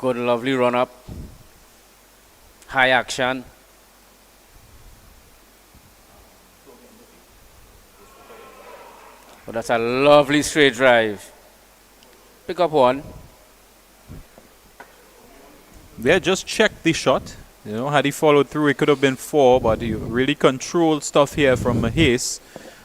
Good, lovely run up. High action. But that's a lovely straight drive. Pick up one. Yeah, just check the shot. You know, had he followed through, it could have been 4, but he really controlled stuff here from Mahase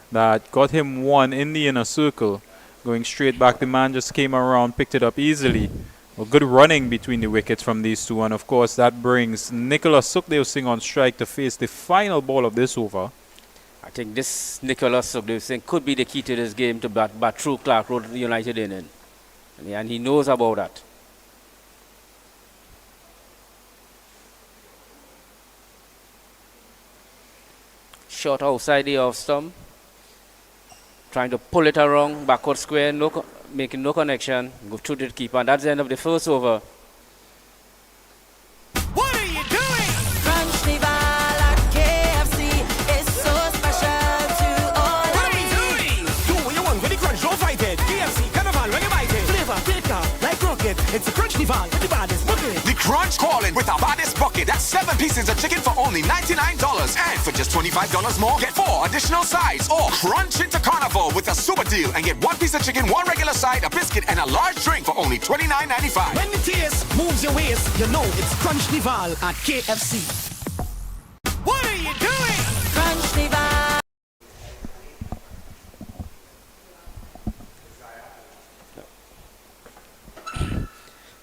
that got him 1 in the inner circle. Going straight back, the man just came around, picked it up easily. Well, good running between the wickets from these two, and of course that brings Nicholas Sukhdev Singh on strike to face the final ball of this over. I think this Nicholas Sukhdev Singh could be the key to this game to bat through Clarke Road United in. And he knows about that. Shot outside the off stump. Trying to pull it around, backward square, making no connection. Go through the keeper, and that's the end of the first over. What are you doing? Crunch Nival at KFC is so special to all. What are we doing? Do what you want with the crunch, don't fight it. KFC, Carnival, when you bite it. Flavor, thicker, like rocket. It's a Crunch Nival with the baddest bucket. The Crunch calling with our baddest bucket. That's 7 pieces of chicken for only $99. And for just $25 more, get 4 additional sides. Or crunch into Carnival with a super deal and get 1 piece of chicken, 1 regular side, a biscuit, and a large drink for only $29.95. When the taste moves your waist, you know it's Crunch Nival at KFC. What are you doing? Crunch Nival.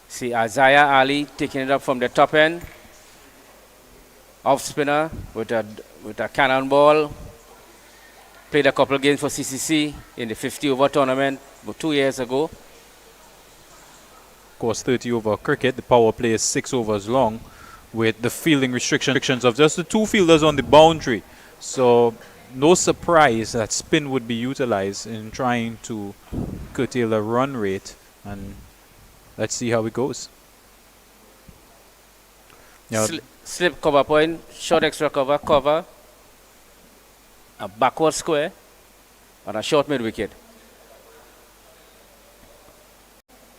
See Isaiah Ali taking it up from the top end. Off spinner with a cannonball. Played a couple games for CCC in the 50 over tournament about 2 years ago. Of course, 30 over cricket, the power play is 6 overs long with the fielding restrictions of just the 2 fielders on the boundary. So no surprise that spin would be utilized in trying to curtail the run rate, and let's see how it goes. Slip cover point, short extra cover, a backward square, and a short mid wicket.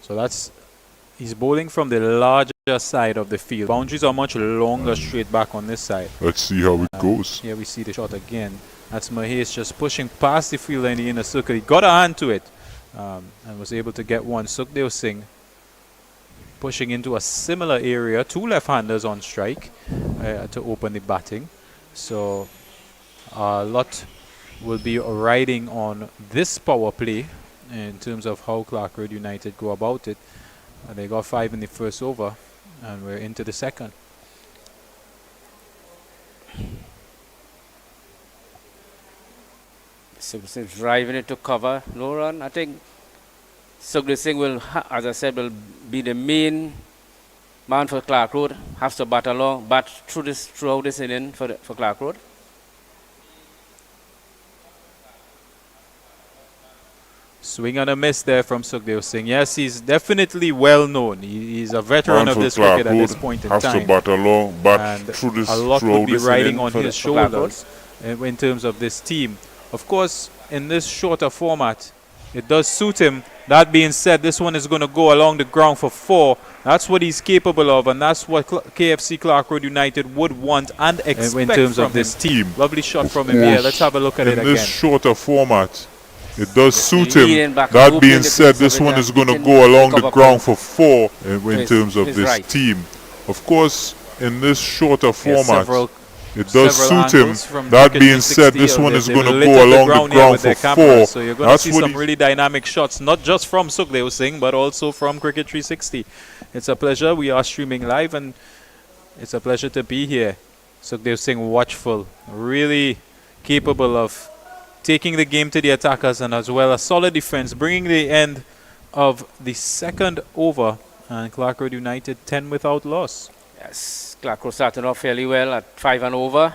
So he's bowling from the larger side of the field. Boundaries are much longer straight back on this side. Let's see how it goes. Here we see the shot again. That's Mahase just pushing past the fielder in the inner circle. He got a hand to it and was able to get one. Sukhdev Singh pushing into a similar area. 2 left-handers on strike to open the batting. So a lot will be riding on this power play in terms of how Clarke Road United go about it. They got 5 in the first over, and we're into the second. Sukhdev Singh driving it to cover, no run. I think Sukhdev Singh will, as I said, will be the main man for Clarke Road. Has to bat throughout this inning for Clarke Road. Swing and a miss there from Sukhdev Singh. Yes, he's definitely well known. He's a veteran of this cricket at this point in time. Has to bat along, bat through this. A lot will be riding on his shoulders in terms of this team. Of course, in this shorter format, it does suit him. That being said, this one is going to go along the ground for 4. That's what he's capable of, and that's what KFC Clarke Road United would want and expect in terms of this team. Lovely shot from him here. Let's have a look at it again. In this shorter format, it does suit him. That being said, this one is going to go along the ground for 4 in terms of this team. Of course, in this shorter format, it does suit him. That being said, this one is going to go along the ground for 4. So you're going to see some really dynamic shots, not just from Sukhdev Singh, but also from Cricket 360. It's a pleasure. We are streaming live, and it's a pleasure to be here. Sukhdev Singh watchful, really capable of taking the game to the attackers, and as well as solid defense, bringing the end of the second over, and Clarke Road United 10 without loss. Yes, Clarke Road started off fairly well at 5 and over.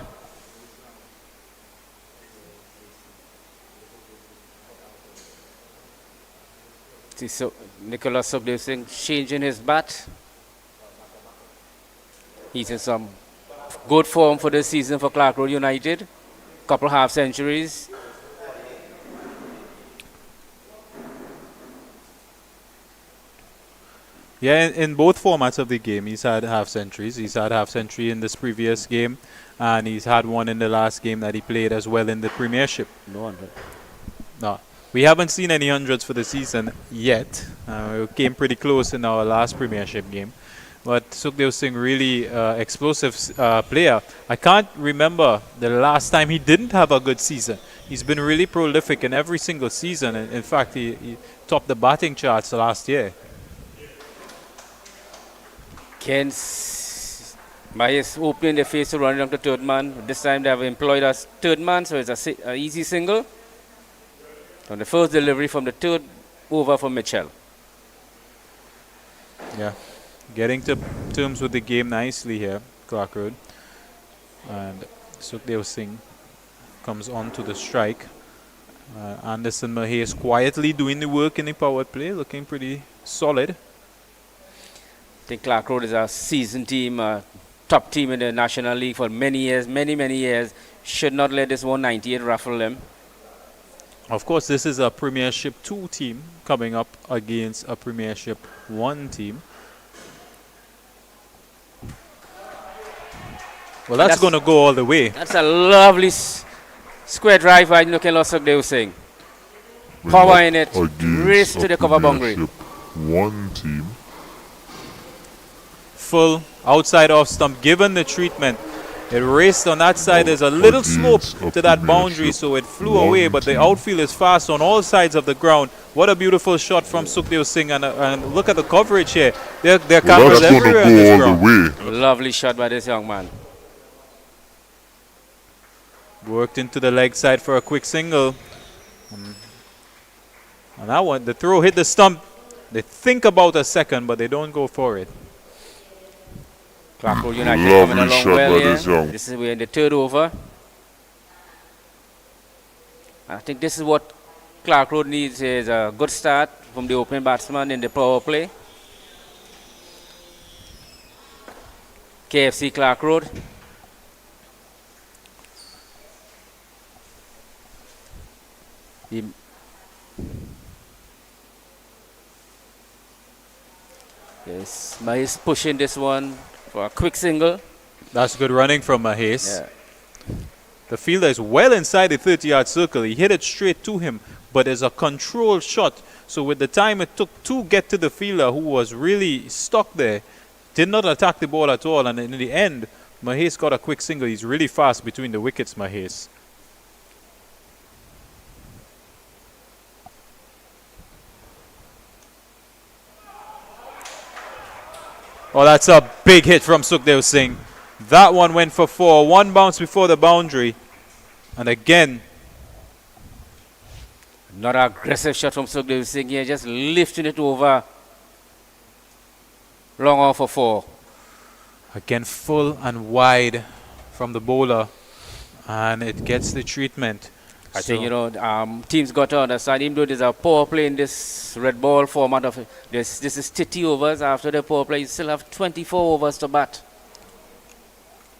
See, so Nicholas Sukhdev Singh changing his bat. He's in some good form for this season for Clarke Road United. Couple half centuries. Yeah, in both formats of the game, he's had half centuries. He's had half century in this previous game, and he's had one in the last game that he played as well in the Premiership. No 100. No, we haven't seen any hundreds for the season yet. We came pretty close in our last Premiership game. But Sukhdev Singh, really explosive player. I can't remember the last time he didn't have a good season. He's been really prolific in every single season. In fact, he topped the batting charts last year. Kens Mahes opening the face to run down to third man. This time they have employed us third man, so it's a easy single. On the first delivery from the third over from Mitchell. Yeah, getting to terms with the game nicely here, Clarke Road. And Sukhdev Singh comes on to the strike. Anderson Mahes quietly doing the work in the power play, looking pretty solid. I think Clarke Road is a seasoned team, top team in the National League for many years, many years. Should not let this 198 ruffle them. Of course, this is a Premiership 2 team coming up against a Premiership 1 team. Well, that's going to go all the way. That's a lovely square drive by Nukelos Sukhdev Singh. Power in it, race to the cover boundary. One team. Full outside off stump, given the treatment. It raced on that side. There's a little slope to that boundary, so it flew away, but the outfield is fast on all sides of the ground. What a beautiful shot from Sukhdev Singh, and look at the coverage here. There are cameras everywhere on this ground. Lovely shot by this young man. Worked into the leg side for a quick single. And that one, the throw hit the stump. They think about a second, but they don't go for it. Clarke Road United coming along well here. This is we're in the third over. I think this is what Clarke Road needs, is a good start from the opening batsman in the power play. KFC Clarke Road. Yes, Mahes pushing this one for a quick single. That's good running from Mahes. Yeah. The fielder is well inside the 30-yard circle. He hit it straight to him, but it's a controlled shot. So with the time it took to get to the fielder, who was really stuck there, did not attack the ball at all. And in the end, Mahes got a quick single. He's really fast between the wickets, Mahes. Oh, that's a big hit from Sukhdev Singh. That one went for 4. One bounce before the boundary. And again. Not an aggressive shot from Sukhdev Singh here, just lifting it over. Long on for 4. Again, full and wide from the bowler. And it gets the treatment. I think, teams got to understand, even though there's a power play in this red ball format of this is 30 overs. After the power play, you still have 24 overs to bat.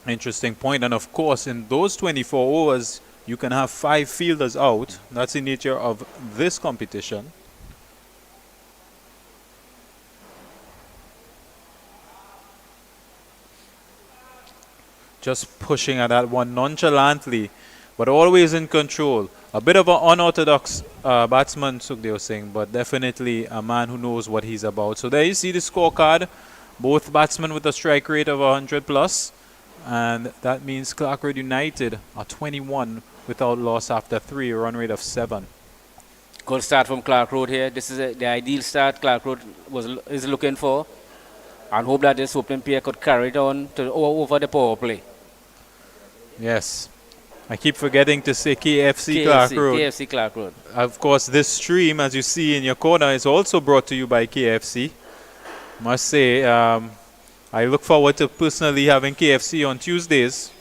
Interesting point. And of course, in those 24 overs, you can have 5 fielders out. That's the nature of this competition. Just pushing at that one nonchalantly, but always in control. A bit of an unorthodox batsman, Sukhdev Singh, but definitely a man who knows what he's about. So there you see the scorecard. Both batsmen with a strike rate of 100 plus. And that means Clarke Road United are 21 without loss after 3, a run rate of 7. Good start from Clarke Road here. This is the ideal start Clarke Road is looking for. And hope that this opening pair could carry it on over the power play. Yes. I keep forgetting to say KFC Clarke Road. KFC Clarke Road. Of course, this stream, as you see in your corner, is also brought to you by KFC. Must say, I look forward to personally having KFC on Tuesdays.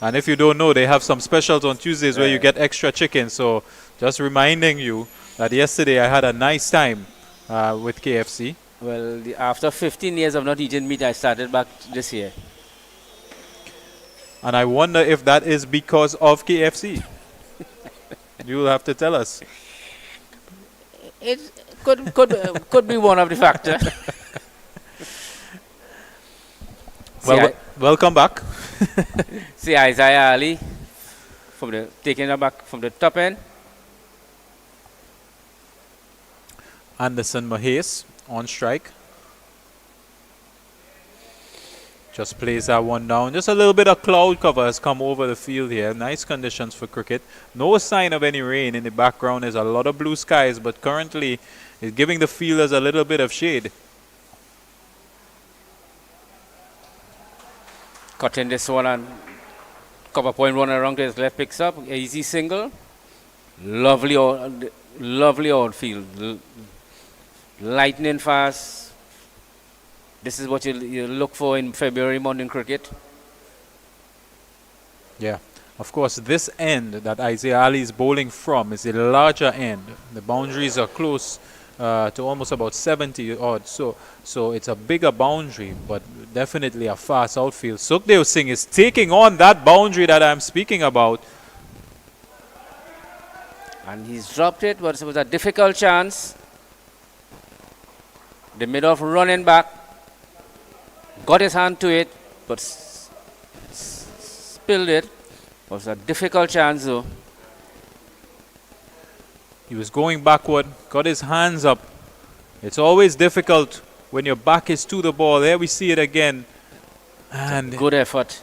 And if you don't know, they have some specials on Tuesdays where you get extra chicken. So just reminding you that yesterday I had a nice time with KFC. Well, after 15 years of not eating meat, I started back this year. And I wonder if that is because of KFC. You'll have to tell us. It could be one of the factors. Welcome back. See Isaiah Ali taking it back from the top end. Anderson Mahes on strike. Just plays that one down. Just a little bit of cloud cover has come over the field here. Nice conditions for cricket. No sign of any rain. In the background is a lot of blue skies, but currently it's giving the fielders a little bit of shade. Cutting this one and cover point run around to his left, picks up. Easy single. Lovely outfield. Lightning fast. This is what you look for in February morning cricket. Yeah. Of course, this end that Isaiah Ali is bowling from is the larger end. The boundaries are close to almost about 70 odd. So it's a bigger boundary, but definitely a fast outfield. Sukhdev Singh is taking on that boundary that I'm speaking about. And he's dropped it, but it was a difficult chance. The middle of running back. Got his hand to it, but spilled it. It was a difficult chance though. He was going backward, got his hands up. It's always difficult when your back is to the ball. There we see it again. And good effort.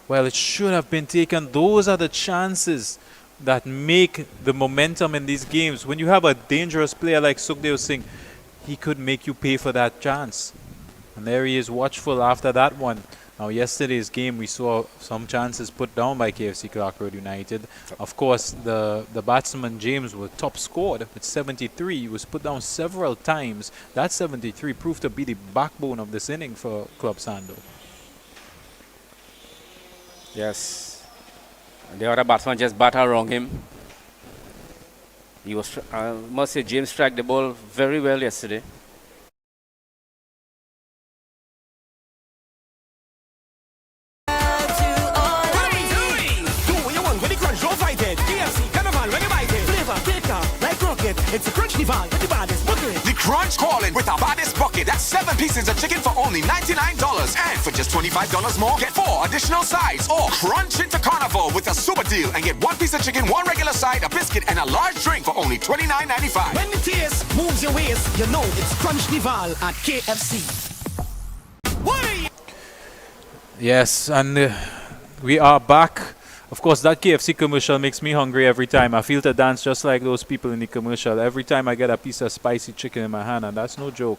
Well, it should have been taken. Those are the chances that make the momentum in these games. When you have a dangerous player like Sukhdev Singh, he could make you pay for that chance. And there he is, watchful after that one. Now, yesterday's game, we saw some chances put down by KFC Clarke Road United. Of course, the batsman James was top scored with 73. He was put down several times. That 73 proved to be the backbone of this inning for Club Sando. Yes. And the other batsman just batted around him. He was, I must say, James struck the ball very well yesterday. It's a crunch dival with the baddest bucket. The crunch calling with our baddest bucket. That's 7 pieces of chicken for only $99. And for just $25 more, get 4 additional sides. Or crunch into carnival with a super deal and get 1 piece of chicken, 1 regular side, a biscuit, and a large drink for only $29.95. When the taste moves your waist, you know it's crunch dival at KFC. Why? Yes, and we are back. Of course, that KFC commercial makes me hungry every time. I feel to dance just like those people in the commercial. Every time I get a piece of spicy chicken in my hand, and that's no joke.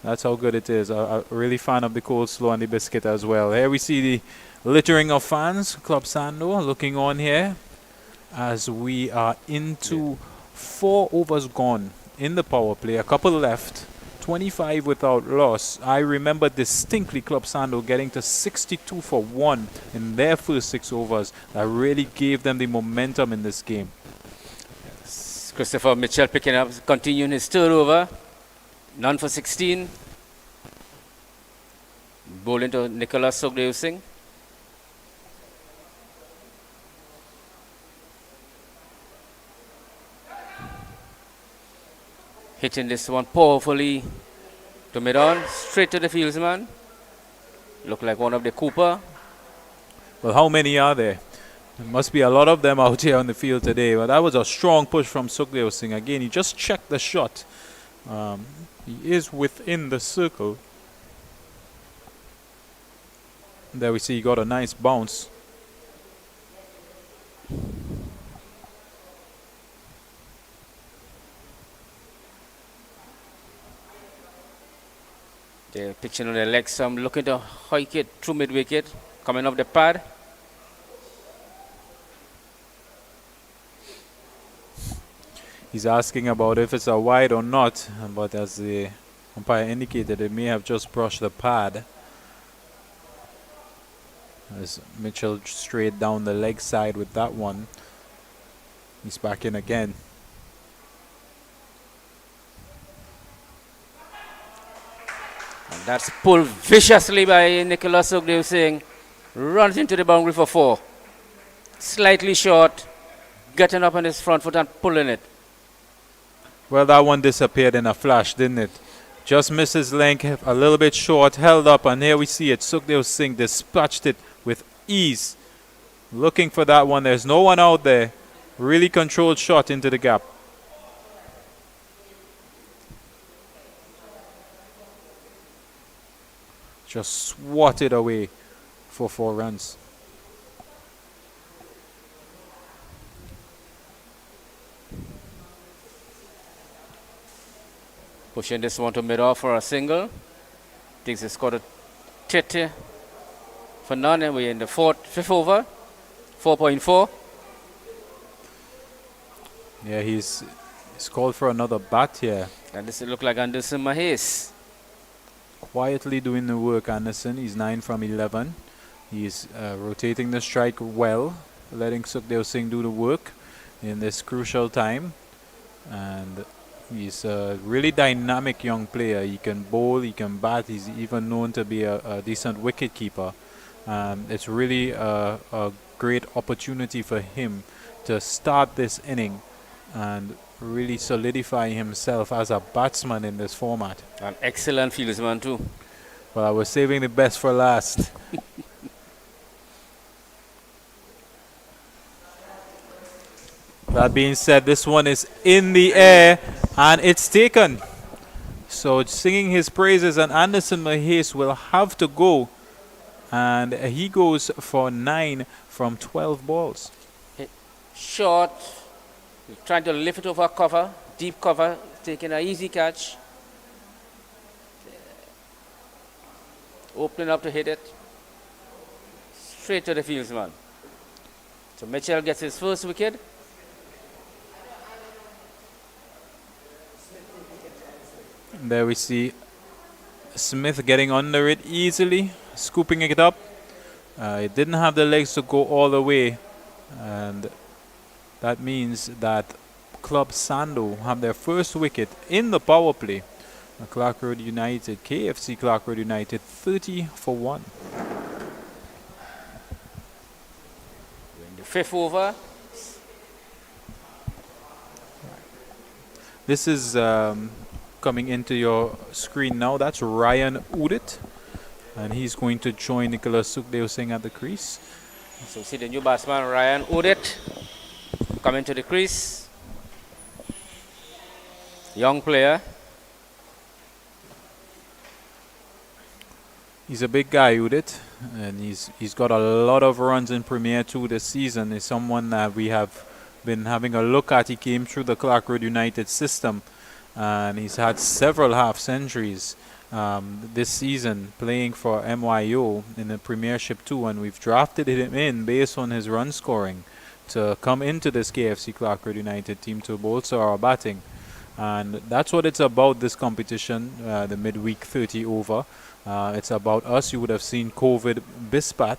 That's how good it is. I'm really fan of the coleslaw and the biscuit as well. Here we see the littering of fans. Club Sando looking on here as we are into 4 overs gone in the power play. A couple left. 25 without loss. I remember distinctly Club Sando getting to 62 for 1 in their first 6 overs. That really gave them the momentum in this game. Yes. Christopher Mitchell picking up, continuing his third over. None for 16. Bowling to Nicholas Sukhdev Singh. Hitting this one powerfully to mid-on, straight to the fieldsman. Look like one of the Cooper. Well, how many are there? There must be a lot of them out here on the field today. But that was a strong push from Sukhdev Singh. Again, he just checked the shot. He is within the circle. There we see he got a nice bounce. They're pitching on their legs, some looking to hike it through mid-wicket, coming off the pad. He's asking about if it's a wide or not, but as the umpire indicated, it may have just brushed the pad. As Mitchell straight down the leg side with that one. He's back in again. And that's pulled viciously by Nicholas Sukhdev Singh. Runs into the boundary for 4. Slightly short. Getting up on his front foot and pulling it. Well, that one disappeared in a flash, didn't it? Just misses length, a little bit short, held up, and here we see it. Sukhdev Singh dispatched it with ease. Looking for that one. There's no one out there. Really controlled shot into the gap. Just swatted away for 4 runs. Pushing this one to mid-off for a single. Thinks he scored a tete for none, and we're in the fifth over. 4.4. Yeah, he's called for another bat here. And this look like Anderson Mahes. Quietly doing the work, Anderson. He's 9 from 11. He's rotating the strike well, letting Sukhdev Singh do the work in this crucial time. And he's a really dynamic young player. He can bowl, he can bat. He's even known to be a decent wicket keeper. It's really a great opportunity for him to start this inning and really solidify himself as a batsman in this format. An excellent fieldsman too. Well, I was saving the best for last. That being said, this one is in the air and it's taken. So singing his praises, and Anderson Mahes will have to go. And he goes for 9 from 12 balls. Short. He's trying to lift it over cover. Deep cover. Taking an easy catch. Opening up to hit it. Straight to the fieldsman. So Mitchell gets his first wicket. There we see Smith getting under it easily, scooping it up. It didn't have the legs to go all the way, and that means that Club Sando have their first wicket in the power play. Clarke Road United, KFC Clarke Road United, 30 for 1. In the fifth over. This is coming into your screen now. That's Ryan Udit, and he's going to join Nicholas Sukhdev Singh at the crease. So see the new batsman Ryan Udit coming to the crease. Young player. He's a big guy, Udit, and he's got a lot of runs in Premier 2 this season. He's someone that we have been having a look at. He came through the Clarke Road United system, and he's had several half-centuries this season playing for MYO in the Premiership 2, and we've drafted him in based on his run scoring to come into this KFC Clarke Road United team to bolster our batting. And that's what it's about, this competition, the midweek 30 over. It's about us. You would have seen COVID Bispat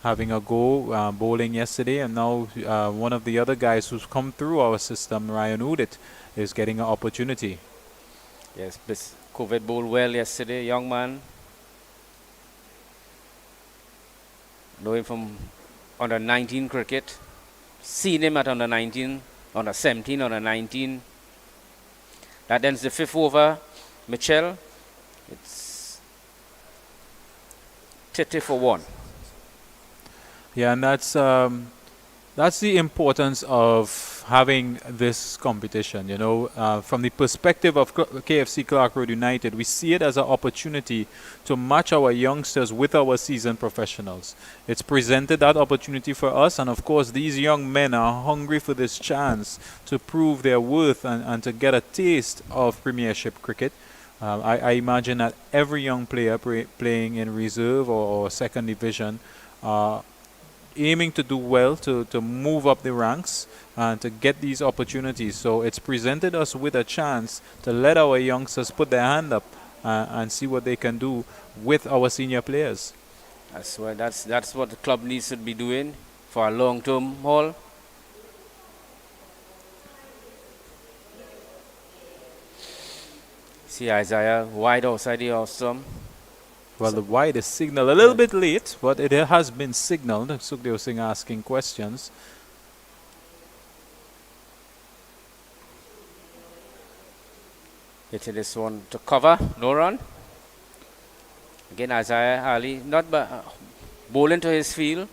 having a go bowling yesterday, and now one of the other guys who's come through our system, Ryan Udit, is getting an opportunity. Yes, COVID bowled well yesterday, young man. Know him from under 19 cricket. Seen him at under 19, under 17, under 19. That ends the fifth over. Mitchell, it's 30 for 1. Yeah, and that's the importance of having this competition. You know, from the perspective of KFC Clarke Road United, we see it as an opportunity to match our youngsters with our seasoned professionals. It's presented that opportunity for us, and of course these young men are hungry for this chance to prove their worth and to get a taste of Premiership cricket. I imagine that every young player playing in reserve or second division aiming to do well, to move up the ranks and to get these opportunities. So it's presented us with a chance to let our youngsters put their hand up and see what they can do with our senior players. That's what the club needs to be doing for a long-term haul. See Isaiah wide outside the awesome. Well, the wide is signaled a little bit late, but it has been signaled. Sukhdev Singh asking questions. Hitting this one to cover, no run. Again, Isaiah Ali, not bowling to his field.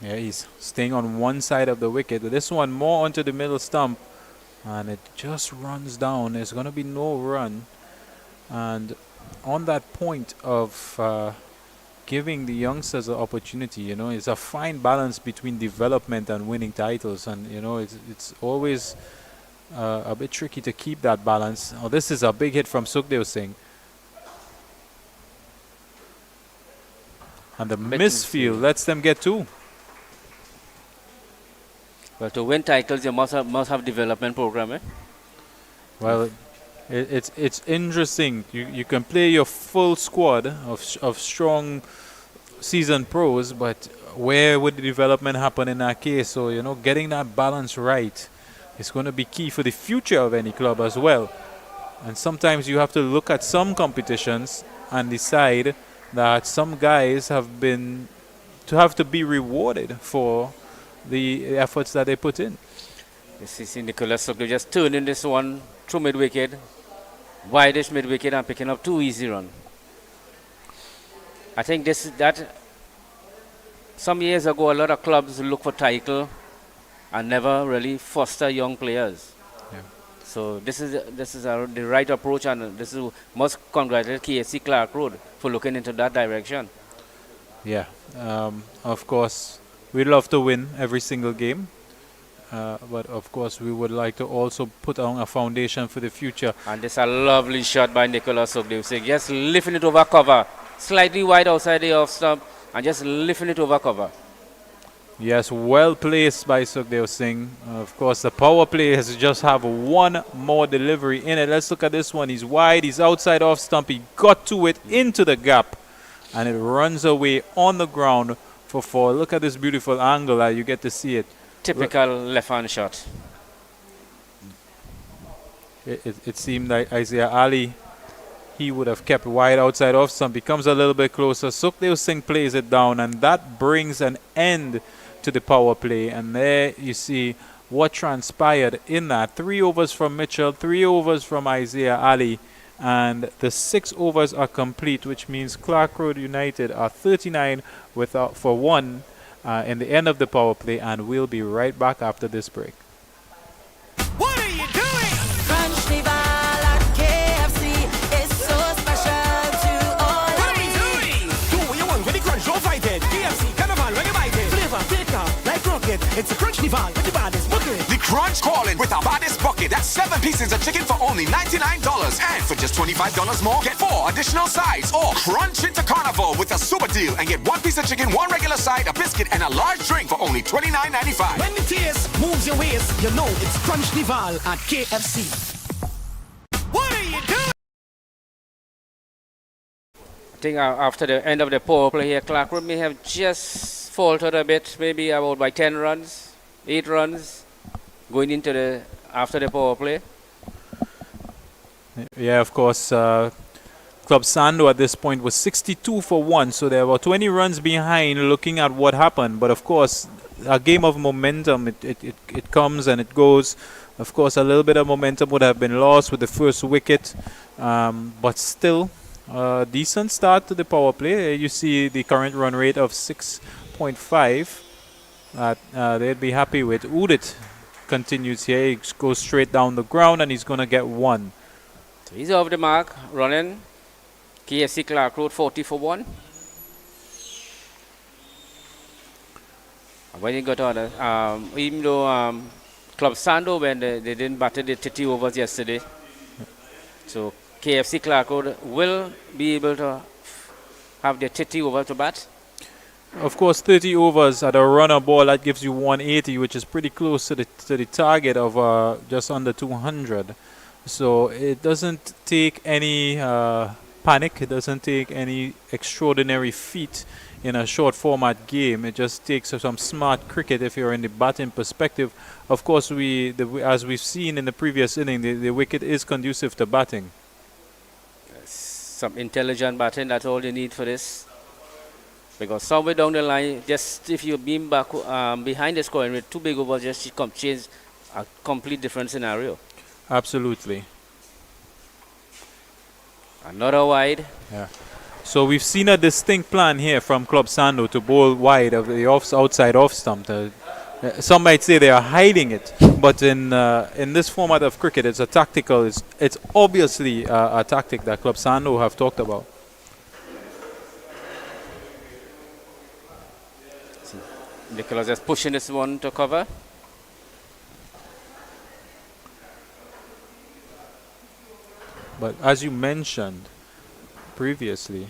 Yeah, he's staying on one side of the wicket. This one more onto the middle stump, and it just runs down. There's going to be no run. And on that point of giving the youngsters an opportunity, you know, it's a fine balance between development and winning titles. And, you know, it's always a bit tricky to keep that balance. Oh, this is a big hit from Sukhdev Singh. And the misfield lets them get two. Well, to win titles, you must have development program, eh? Well, it's interesting. You can play your full squad of strong seasoned pros, but where would the development happen in that case? So, you know, getting that balance right is going to be key for the future of any club as well. And sometimes you have to look at some competitions and decide that some guys have to be rewarded for the efforts that they put in. This is Nicholas Sukhdev just turning this one through mid-wicket, wideish mid-wicket, and picking up 2 easy runs. I think that some years ago a lot of clubs look for title and never really foster young players. Yeah. So this is the right approach, and this is must congratulate KFC Clarke Road for looking into that direction. Yeah, of course, we'd love to win every single game, but of course we would like to also put on a foundation for the future. And this is a lovely shot by Nicholas Sukhdev Singh, just lifting it over cover, slightly wide outside the off stump, and just lifting it over cover. Yes, well placed by Sukhdev Singh. Of course, the power play has just have one more delivery in it. Let's look at this one. He's wide, he's outside off stump. He got to it into the gap, and it runs away on the ground for 4. Look at this beautiful angle. You get to see it. Typical left-hand shot. It seemed like Isaiah Ali, he would have kept wide outside off stump. He comes a little bit closer. Sukhdev Singh plays it down, and that brings an end to the power play. And there you see what transpired in that. 3 overs from Mitchell, 3 overs from Isaiah Ali, and the 6 overs are complete, which means Clarke Road United are 39 for 1 in the end of the power play, and we'll be right back after this break. What are you doing? Crunch the ball at KFC. It's so special to all. What are we doing? Do what you want with the crunch, don't fight it. KFC, carnival, when you bite it. Flavor, thicker, like rocket. It's a crunch the ball with the baddest bucket. The Crunch calling with our baddest bucket. That's 7 pieces of chicken for only $99. And for just $25 more, get 4 additional sides. Or crunch into carnival with a super deal and get 1 piece of chicken, 1 regular side, a biscuit, and a large drink for only $29.95. When the taste moves your waist, you know it's Crunch Nival at KFC. What are you doing? I think after the end of the power play here, Clarke Road may have just faltered a bit, maybe about by 10 runs, 8 runs, going into after the power play. Yeah, of course, Club Sando at this point was 62 for 1, so they were 20 runs behind looking at what happened. But of course, a game of momentum, it comes and it goes. Of course, a little bit of momentum would have been lost with the first wicket, but still, decent start to the power play. You see the current run rate of 6.5 that they'd be happy with. Udit continues here. He goes straight down the ground, and he's going to get 1. So he's off the mark, running. KFC Clarke Road 40 for 1. When he got on, even though Club Sando, when they didn't batter the 30 overs yesterday, so KFC Clarke Road will be able to have their 30 over to bat. Of course, 30 overs at a runner ball, that gives you 180, which is pretty close to the target of just under 200. So it doesn't take any panic. It doesn't take any extraordinary feat in a short format game. It just takes some smart cricket if you're in the batting perspective. Of course, as we've seen in the previous inning, the wicket is conducive to batting. Some intelligent batting, that's all you need for this. Because somewhere down the line, just if you beam back behind the scoring with 2 big overs, just change a complete different scenario. Absolutely. Another wide. Yeah. So we've seen a distinct plan here from Club Sando to bowl wide of the outside off stump. Some might say they are hiding it, but in this format of cricket, it's a tactical. It's obviously a tactic that Club Sando have talked about. Nicholas is pushing this one to cover. But as you mentioned previously,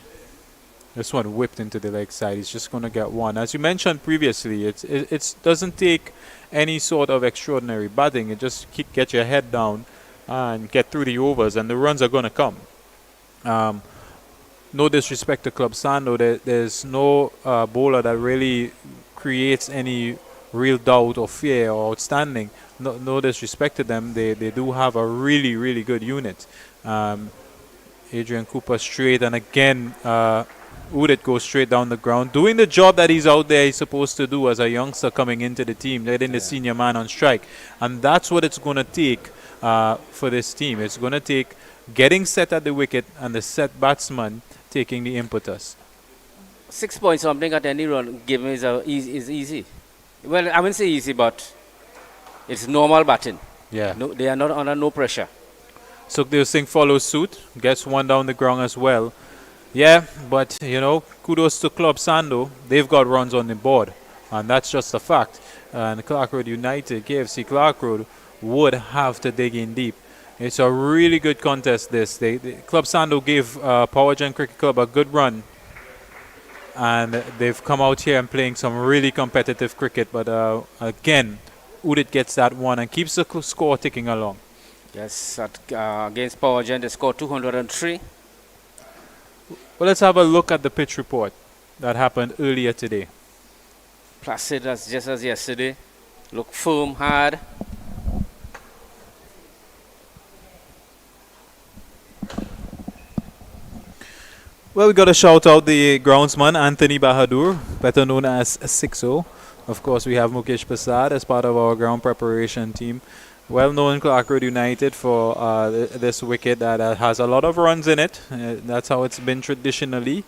this one whipped into the leg side. He's just going to get one. As you mentioned previously, it doesn't take any sort of extraordinary batting. It just get your head down and get through the overs, and the runs are going to come. No disrespect to Club Sando, there's no bowler that really creates any real doubt or fear or outstanding. No disrespect to them. They do have a really, really good unit. Adrian Cooper straight, and again Udit goes straight down the ground, doing the job that he's supposed to do as a youngster coming into the team, letting the senior man on strike. And that's what it's going to take for this team. It's going to take getting set at the wicket and the set batsman taking the impetus. 6 points something at any run given is easy. Well, I wouldn't say easy, but it's normal batting. Yeah. No, they are not under no pressure. Sukhdev Singh follows suit, gets one down the ground as well. Yeah, but, kudos to Club Sando. They've got runs on the board, and that's just a fact. And Clarke Road United, KFC Clarke Road, would have to dig in deep. It's a really good contest, this. Club Sando gave Powergen Cricket Club a good run, and they've come out here and playing some really competitive cricket. But again, Udit gets that one and keeps the score ticking along. Yes, against Powergen, they scored 203. Well, let's have a look at the pitch report that happened earlier today. Placid just as yesterday. Look firm, hard. Well, we got to shout out the groundsman, Anthony Bahadur, better known as 6-0. Of course, we have Mukesh Prasad as part of our ground preparation team. Well known Clarke Road United for this wicket that has a lot of runs in it. That's how it's been traditionally.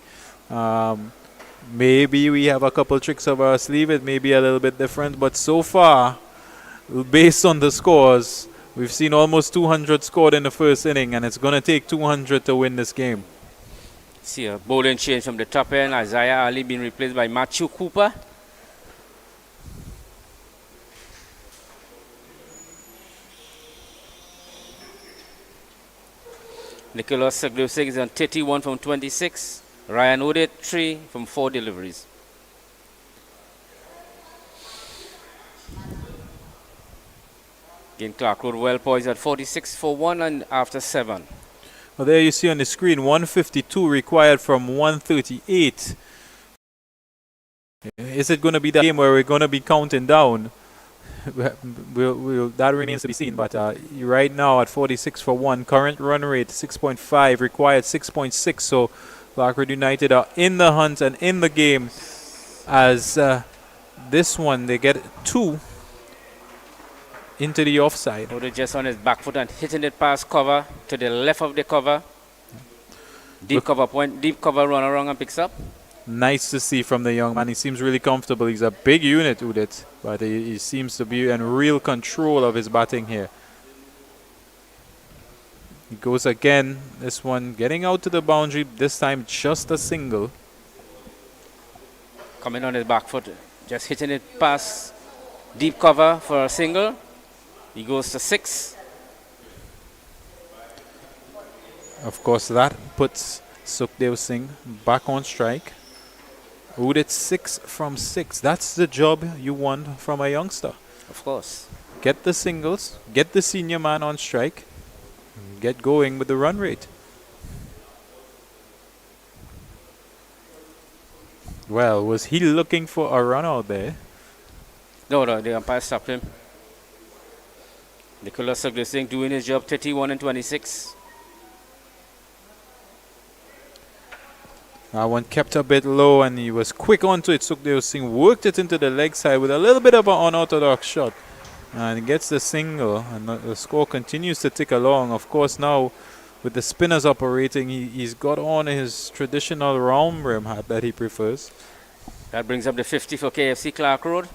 Maybe we have a couple tricks up our sleeve. It may be a little bit different, but so far, based on the scores, we've seen almost 200 scored in the first inning, and it's going to take 200 to win this game. See a bowling change from the top end. Isaiah Ali being replaced by Matthew Cooper. Nicholas Sukhdev Singh is on 31 from 26. Ryan Udit 3 from 4 deliveries. Again, Clarke Road well poised at 46 for 1 and after 7. Well, there you see on the screen 152 required from 138. Is it going to be that game where we're going to be counting down? That remains to be seen, but right now at 46 for 1, current run rate 6.5, required 6.6, so Clarke Road United are in the hunt and in the game, as this one they get 2 into the offside. Udit just on his back foot and hitting it past cover to the left of the cover. Deep cover run around and picks up. Nice to see from the young man. He seems really comfortable. He's a big unit, Udit, but he seems to be in real control of his batting here. He goes again. This one getting out to the boundary. This time just a single. Coming on his back foot. Just hitting it past deep cover for a single. He goes to 6. Of course, that puts Sukhdev Singh back on strike. Udit 6 from 6. That's the job you want from a youngster. Of course. Get the singles, get the senior man on strike, and get going with the run rate. Well, was he looking for a run out there? No, the umpire stopped him. Nicholas Sukhdev Singh doing his job, 31 and 26. That one kept a bit low and he was quick onto it. Sukhdev Singh worked it into the leg side with a little bit of an unorthodox shot. and gets the single, and the score continues to tick along. Of course, now with the spinners operating, he's got on his traditional round rim hat that he prefers. That brings up the 50 for KFC Clarke Road.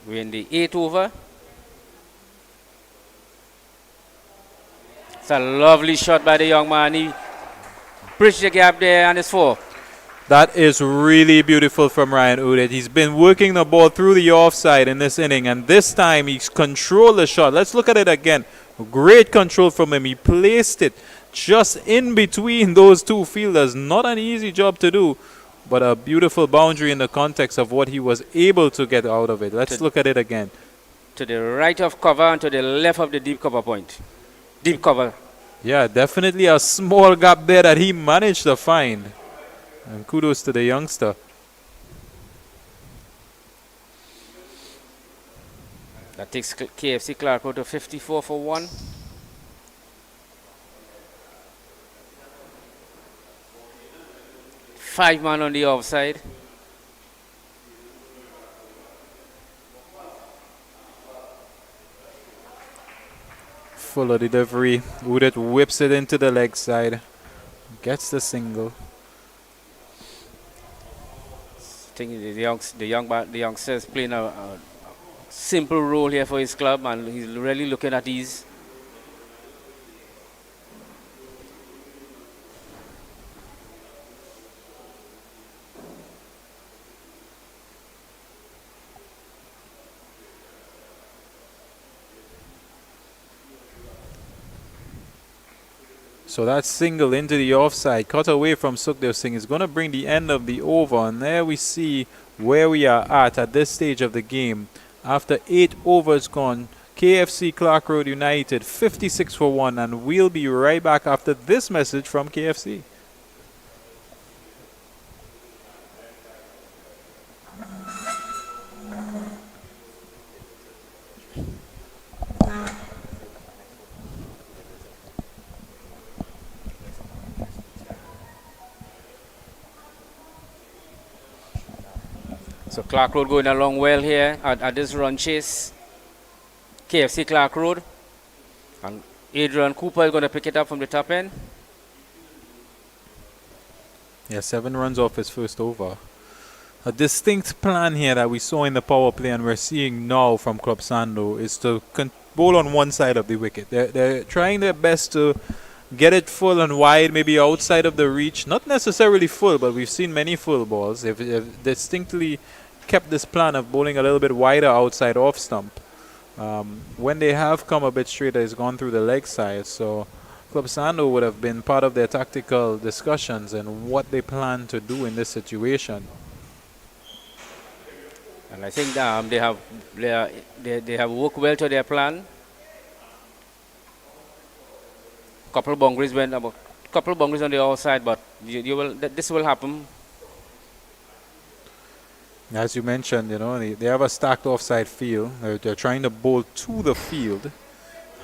We're in the 8th over. It's a lovely shot by the young man. He bridged the gap there and it's 4. That is really beautiful from Ryan Udet. He's been working the ball through the offside in this inning, and this time he's controlled the shot. Let's look at it again. Great control from him. He placed it just in between those two fielders. Not an easy job to do, but a beautiful boundary in the context of what he was able to get out of it. Let's look at it again. To the right of cover and to the left of the deep cover point. Deep cover. Yeah, definitely a small gap there that he managed to find. And kudos to the youngster. That takes KFC Clarke Road to 54 for 1. Five man on the offside. Full delivery. Udet whips it into the leg side. Gets the single. I think the youngster is playing a simple role here for his club, and he's really looking at ease. So that single into the offside, cut away from Sukhdev Singh, is going to bring the end of the over. And there we see where we are at this stage of the game. After 8 overs gone, KFC Clarke Road United 56 for 1. And we'll be right back after this message from KFC. So Clarke Road going along well here at this run chase. KFC Clarke Road. And Adrian Cooper is going to pick it up from the top end. Yeah, 7 runs off his first over. A distinct plan here that we saw in the power play and we're seeing now from Club Sando is to bowl on one side of the wicket. They're trying their best to get it full and wide, maybe outside of the reach. Not necessarily full, but we've seen many full balls. They've distinctly kept this plan of bowling a little bit wider outside off stump. When they have come a bit straighter, it's gone through the leg side. So Club Sando would have been part of their tactical discussions and what they plan to do in this situation. And I think they have worked well to their plan. Couple boundaries on the outside, but this will happen. As you mentioned, they have a stacked offside field. They're trying to bowl to the field.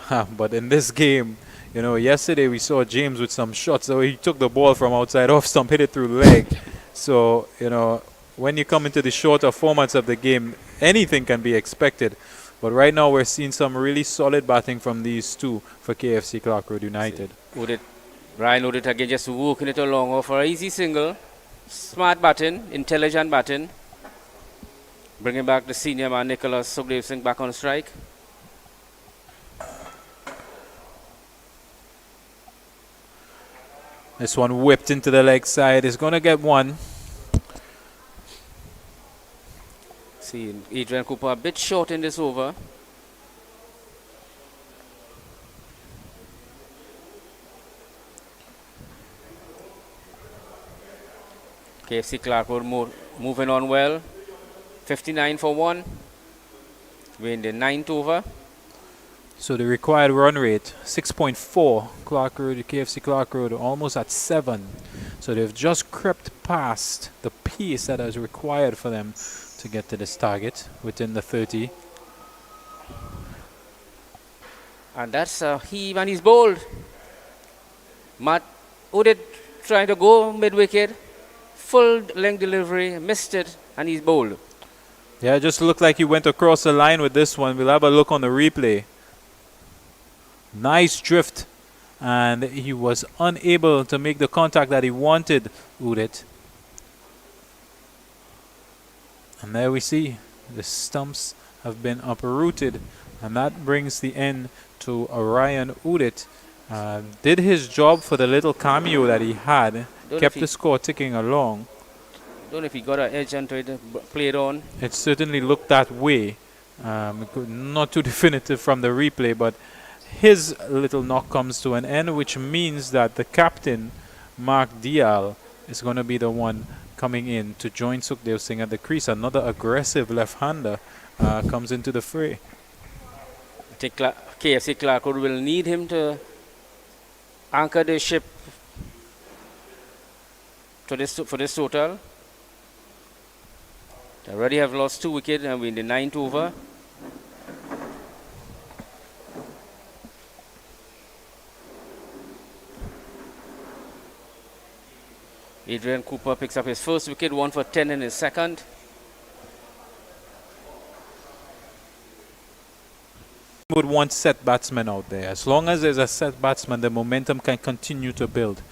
But in this game, yesterday we saw James with some shots. So he took the ball from outside off stump, hit it through the leg. So, when you come into the shorter formats of the game, anything can be expected. But right now we're seeing some really solid batting from these two for KFC Clarke Road United. Ryan Udet again just walking it along for an easy single. Smart batting, intelligent batting. Bringing back the senior man, Nicholas Sukhdev Singh, back on strike. This one whipped into the leg side. Is going to get one. See, Adrian Cooper a bit short in this over. KFC Clarke Road moving on well. 59 for 1. We're in the 9th over. So the required run rate, 6.4. Clarke Road, KFC Clarke Road, almost at 7. So they've just crept past the pace that is required for them to get to this target within the 30. And that's a heave and he's bowled. Matt Udet trying to go mid-wicket. Full length delivery, missed it, and he's bowled. Yeah, it just looked like he went across the line with this one. We'll have a look on the replay. Nice drift. And he was unable to make the contact that he wanted, Udit. And there we see the stumps have been uprooted. And that brings the end to Orion Udit. Did his job for the little cameo that he had. Kept the score ticking along. Don't know if he got an edge onto it, played on. It certainly looked that way. Not too definitive from the replay, but his little knock comes to an end, which means that the captain, Mark Dial, is going to be the one coming in to join Sukhdev Singh at the crease. Another aggressive left-hander comes into the fray. I think KFC Clarke will need him to anchor the ship for this total. They already have lost 2 wickets and we're in the 9th over. Adrian Cooper picks up his first wicket, 1 for 10 in his second. Would want set batsmen out there. As long as there's a set batsman, the momentum can continue to build.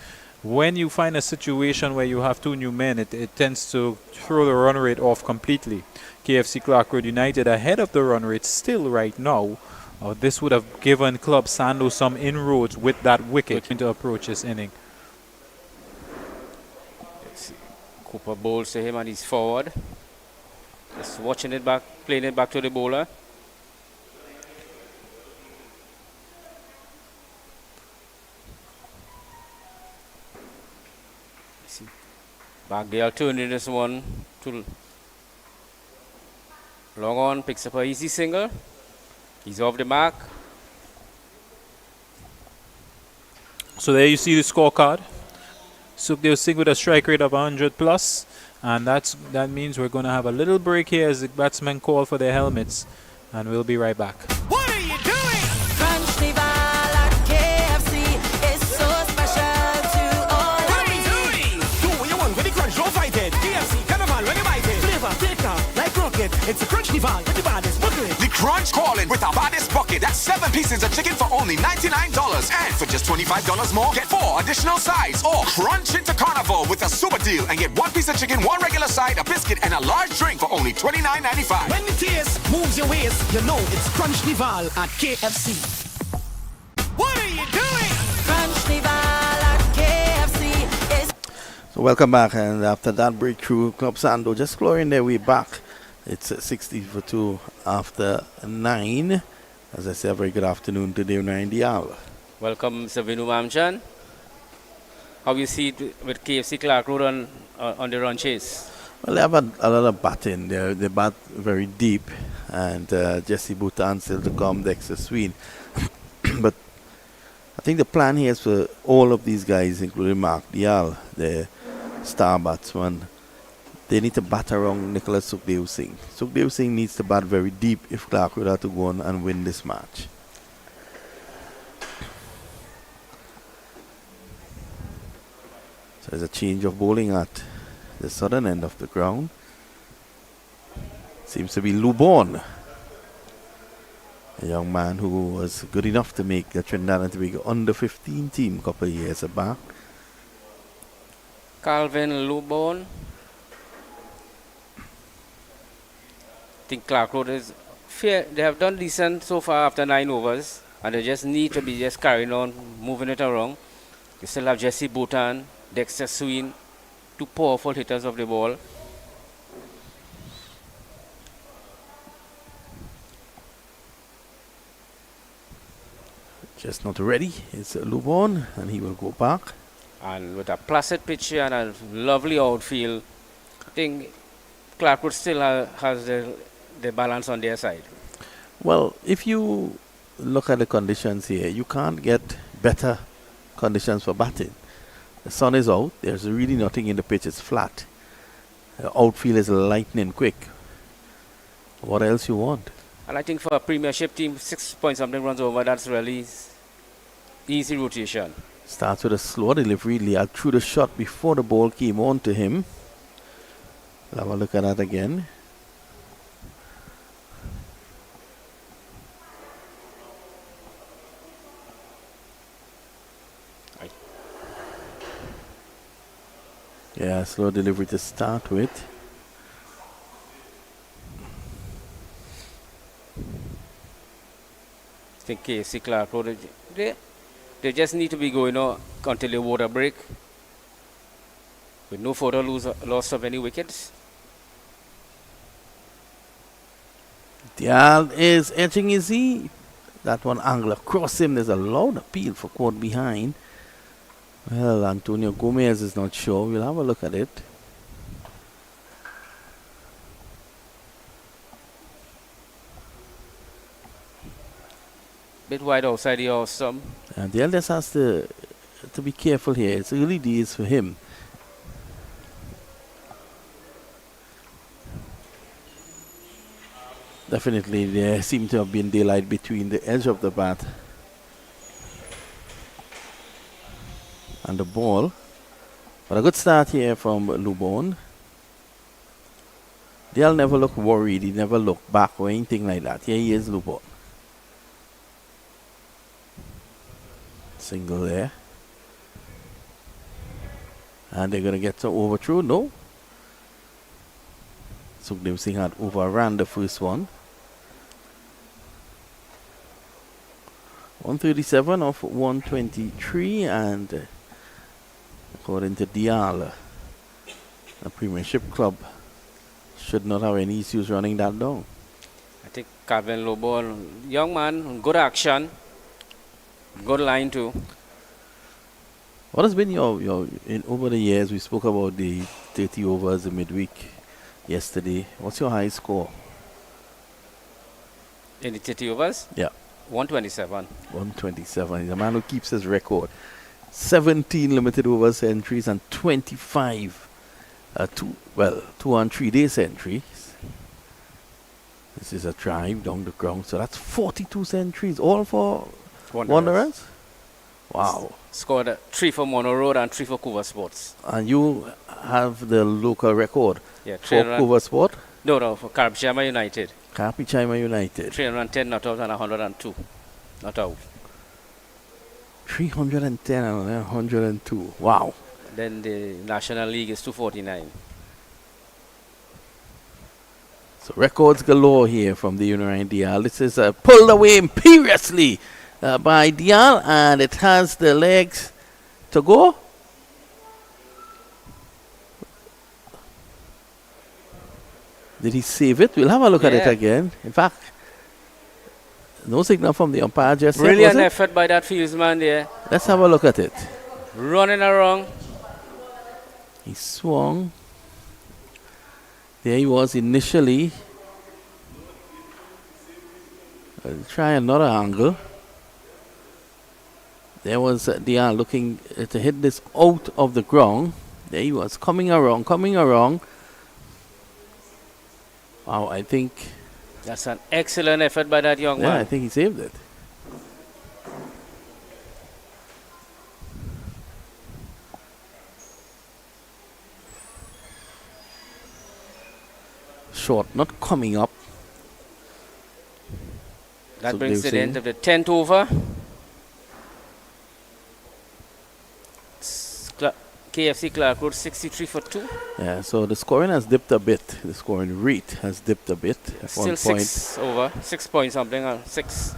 When you find a situation where you have 2 new men, it tends to throw the run rate off completely. KFC Clarke Road United ahead of the run rate still right now. This would have given Club Sando some inroads with that wicket to approach this inning. Cooper bowls to him and he's forward. Just watching it back, playing it back to the bowler. Bagdale turning this one to long on, picks up a easy single. He's off the mark. So there you see the scorecard. Sukhdev Singh with a strike rate of 100 plus, and that means we're going to have a little break here as the batsmen call for their helmets, and we'll be right back. What are you doing? Crunch the ball at KFC. It's so special to all. What are we doing? Do what you want with the crunch, don't fight it. KFC, carnival, when you bite it. Flavor, thicker, like rocket. It's a crunch the ball, with the baddest bucket. The Crunch calling with our baddest bucket. That's 7 pieces of chicken for only $99. And for just $25 more, get 4 additional sides. Or crunch into carnival with a super deal and get 1 piece of chicken, 1 regular side, a biscuit, and a large drink for only $29.95. When the taste moves your waist, you know it's Crunch the ball at KFC. What are you doing? Crunch the ball at KFC. So welcome back, and after that breakthrough, Club Sando just clawing their way back. It's 60 for 2 after 9. As I say, a very good afternoon to Dave Dial. Welcome, Mr. Vinu Mamchan. How you see it with KFC Clarke Road on the run chase? Well, they have a lot of batting. They bat very deep, and Jesse Bhutan still to come, Dexter Sween. But I think the plan here is for all of these guys, including Mark Dial, the star batsman. They need to bat around Nicholas Sukhdev Singh. Sukhdev Singh needs to bat very deep if Clarke would have to go on and win this match. So there's a change of bowling at the southern end of the ground. Seems to be Lubon, a young man who was good enough to make the Trinidad and Tobago under 15 team a couple of years back. Calvin Lubon. I think Clarke Road is fair. They have done decent so far after 9 overs, and they just need to be just carrying on, moving it around. You still have Jesse Bhutan, Dexter Sween, 2 powerful hitters of the ball. Just not ready. It's Lubon, and he will go back. And with a placid pitch here and a lovely outfield, I think Clarke Road still has the balance on their side. Well, if you look at the conditions here, you can't get better conditions for batting. The sun is out. There's really nothing in the pitch. It's flat. The outfield is lightning quick. What else you want? And I think for a premiership team, 6 point something runs over, that's really easy rotation. Starts with a slow delivery. Liad threw the shot before the ball came on to him. We'll have a look at that again. Yeah, slow delivery to start with. I think KFC Clarke Road, they just need to be going on until the water break with no further loss of any wickets. Dial is edging, is he? That one angle across him. There's a loud appeal for caught behind. Well, Antonio Gomez is not sure. We'll have a look at it. Bit wide outside the off stump. And Dial just has to be careful here. It's early days for him. Definitely, there seemed to have been daylight between the edge of the bat and the ball. But a good start here from Lubon. Dial never looked worried. He never looked back or anything like that. Here he is, Lubon. Single there. And they're going to get some overthrow. No. Sukhdev Singh had overran the first one. 137 of 123, and according to Dial, the Premiership Club should not have any issues running that down. I think Calvin Lobo, young man, good action, good line too. What has been your over the years? We spoke about the 30 overs in midweek yesterday. What's your high score? In the 30 overs? Yeah. 127. 127. He's a man who keeps his record. 17 limited over centuries and 25 2 and 3 day centuries. This is a drive down the ground. So that's 42 centuries, all for Wanderers. Wow. Scored 3 for Mono Road and 3 for Couva Sports. And you have the local record for Couva Sport? No, for Clarke United. Clarke United. 310 not out and 102 not out. 310 and 102. Wow. Then the National League is 249. So records galore here from the Unirine Dial. This is pulled away imperiously by Dial, and it has the legs to go. Did he save it? We'll have a look at it again. In fact, no signal from the umpire just yet. Brilliant effort by that fieldsman there. Let's have a look at it. Running around. He swung. There he was initially. I'll try another angle. There was Dial looking to hit this out of the ground. There he was coming around. Wow, I think that's an excellent effort by that young man. Yeah, I think he saved it. Short, not coming up. That brings to the end of the 10th over. KFC Clarke Road 63 for 2. Yeah, so the scoring has dipped a bit. The scoring rate has dipped a bit. At Still 1 point. 6 over. 6 point something. 6.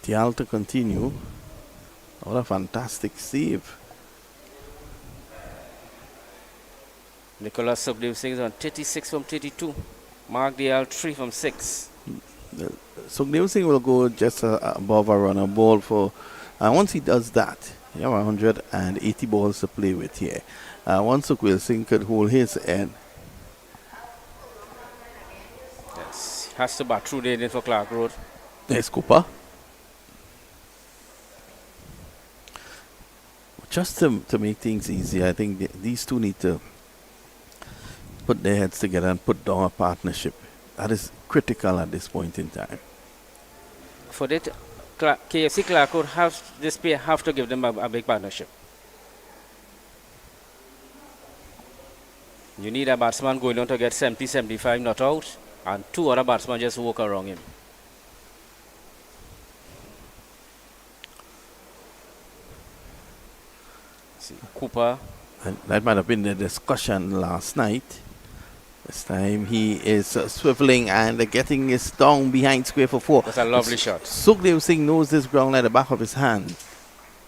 Dial to continue. What a fantastic save. Nicholas Sukhdev Singh is on 36 from 32. Mark Dial 3 from 6. Sukhdev Singh will go just above a runner ball for, once he does that, you have 180 balls to play with here. Once Sukhdev Singh could hold his end. Yes, has to bat through the inning for Clarke Road. There's Cooper. Just to make things easy, I think these two need to put their heads together and put down a partnership. That is critical at this point in time. For that, KFC Clarke Road have to give them a big partnership. You need a batsman going on to get 70, 75 not out, and 2 other batsmen just walk around him. See, Cooper. And that might have been the discussion last night. This time he is swiveling and getting his down behind square for 4. That's a lovely shot. Sukhdev Singh knows this ground at the back of his hand.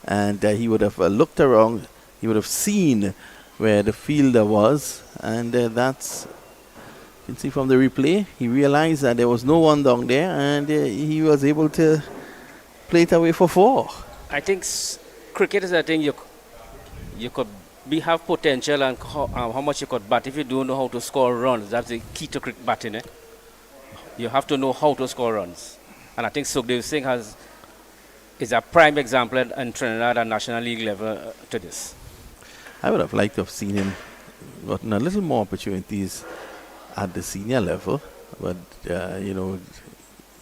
And he would have looked around. He would have seen where the fielder was. And that's, you can see from the replay, he realized that there was no one down there. And he was able to play it away for 4. I think cricket is a thing you could have potential and how much you could bat. If you don't know how to score runs, that's the key to cricket batting. Eh? You have to know how to score runs. And I think Sukhdev Singh is a prime example in Trinidad at National League level to this. I would have liked to have seen him gotten a little more opportunities at the senior level. But, you know,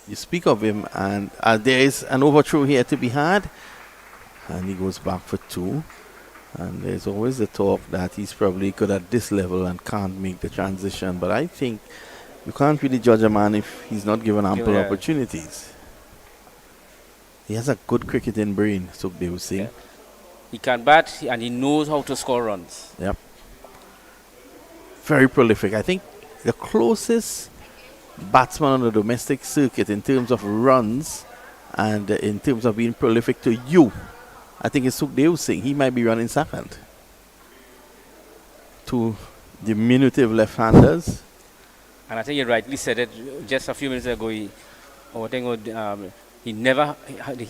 you speak of him and there is an overthrow here to be had. And he goes back for 2. And there's always the talk that he's probably good at this level and can't make the transition. But I think you can't really judge a man if he's not given ample opportunities. He has a good cricketing brain, Sukhdev Singh. Yeah. He can bat and he knows how to score runs. Yep. Very prolific. I think the closest batsman on the domestic circuit in terms of runs and in terms of being prolific to you, I think it's Sukhdev Singh. He might be running second. 2 diminutive left-handers. And I think you rightly said it just a few minutes ago. He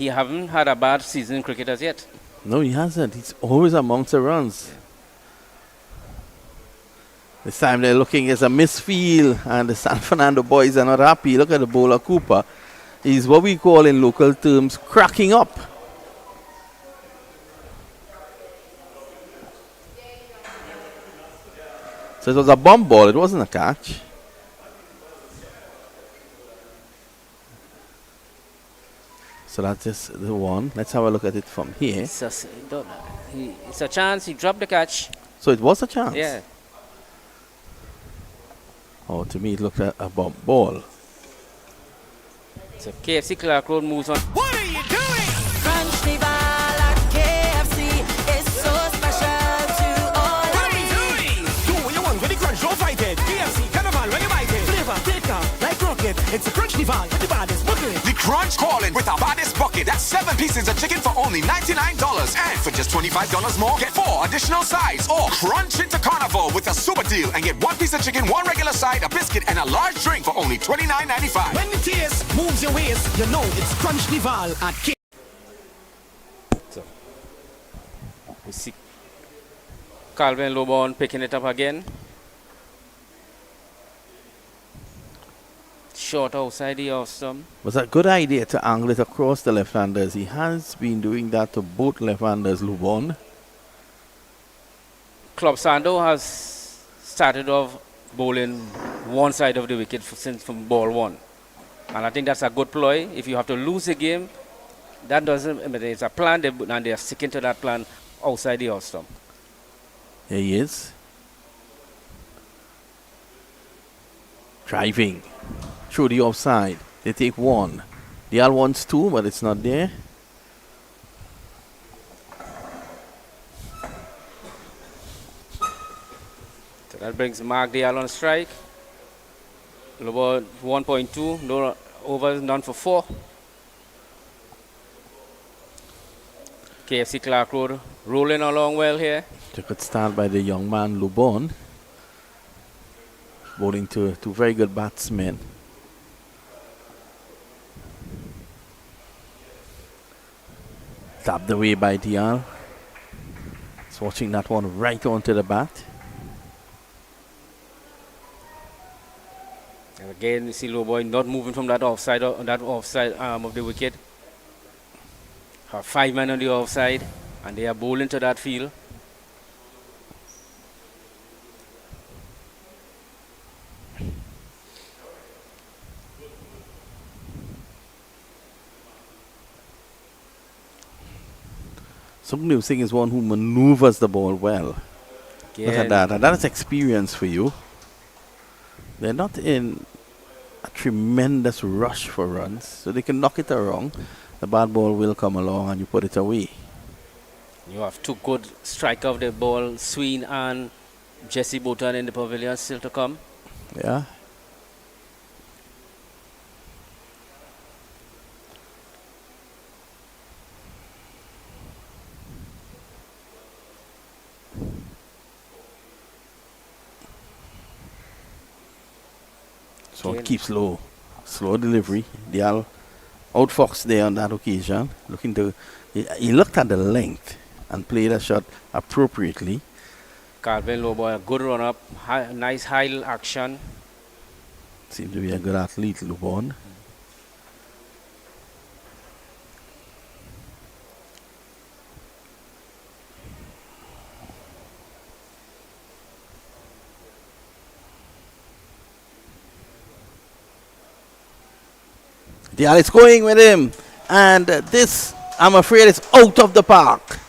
haven't had a bad season in cricket as yet. No, he hasn't. He's always amongst the runs. This time they're looking as a misfield, and the San Fernando boys are not happy. Look at the bowler Cooper. He's what we call in local terms cracking up. So it was a bomb ball, it wasn't a catch. So that's just the one. Let's have a look at it from here. It's a chance, he dropped the catch. So it was a chance? Yeah. Oh, to me it looked like a bomb ball. So KFC Clarke Road moves on. What are you doing? Crunch the ball at KFC. It's so special to all of me. Do what you want with the crunch, don't fight it. KFC, carnival, when you bite it. Flavor, thicker, like rocket. It's a crunch dival and the baddest bucket. The crunch calling with our baddest bucket. That's 7 pieces of chicken for only $99. And for just $25 more, get 4 additional sides. Or crunch into carnival with a super deal and get 1 piece of chicken, 1 regular side, a biscuit, and a large drink for only $29.95. When the taste moves your waist, you know it's crunch dival at KFC. So we see Calvin Lobon picking it up again. Short outside the off stump. Was a good idea to angle it across the left-handers. He has been doing that to both left-handers, Lubon. Club Sando has started off bowling one side of the wicket since from ball 1. And I think that's a good ploy. If you have to lose a game, that doesn't, I mean, it's a plan and they are sticking to that plan outside the off stump. There he is. Driving through the offside. They take 1. The other wants 2, but it's not there. So that brings Mark Dial on strike. Lobo 1.2, no overs, none for 4. KFC Clarke Road rolling along well here. It's a good start by the young man Lubon. Bowling to 2 very good batsmen. Tapped away by Dial. He's watching that one right onto the bat. And again, you see Loboy not moving from that offside arm of the wicket. Have 5 men on the offside, and they are bowling to that field. Sukhdev Singh is one who maneuvers the ball well. Again, Look at that. And that is experience for you. They're not in a tremendous rush for runs, so they can knock it around. The bad ball will come along and you put it away. You have two good striker of the ball, Sween and Jesse Bouton in the pavilion still to come. Yeah. So it keeps low. Slow delivery. They are outfoxed there on that occasion. He looked at the length and played a shot appropriately. Calvin Lobo, a good run up, nice high action. Seems to be a good athlete, Lubon. Dial is going with him. And this, I'm afraid, is out of the park.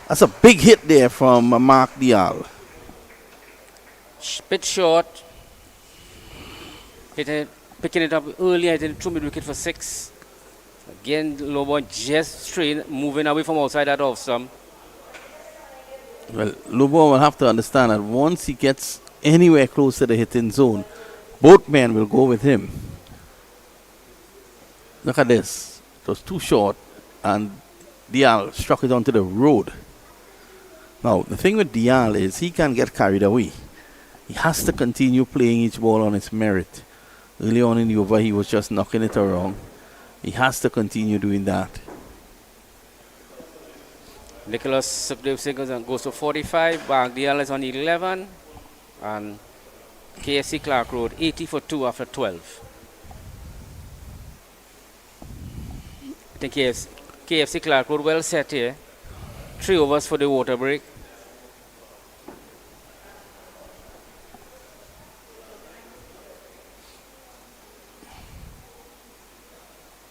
That's a big hit there from Mark Dial. Bit short. Picking it up early, hitting 2 mid-wicket for 6. Again, Lobo just straight, moving away from outside that off stump. Well, Lobo will have to understand that once he gets anywhere close to the hitting zone, both men will go with him. Look at this. It was too short, and Dial struck it onto the road. Now, the thing with Dial is he can get carried away. He has to continue playing each ball on its merit. Early on in the over, he was just knocking it around. He has to continue doing that. Nicholas Sukhdev Singh goes to 45. Mark Dial is on 11. And KFC Clarke Road, 80 for 2 after 12. I think KFC Clarke Road well set here. 3 overs for the water break.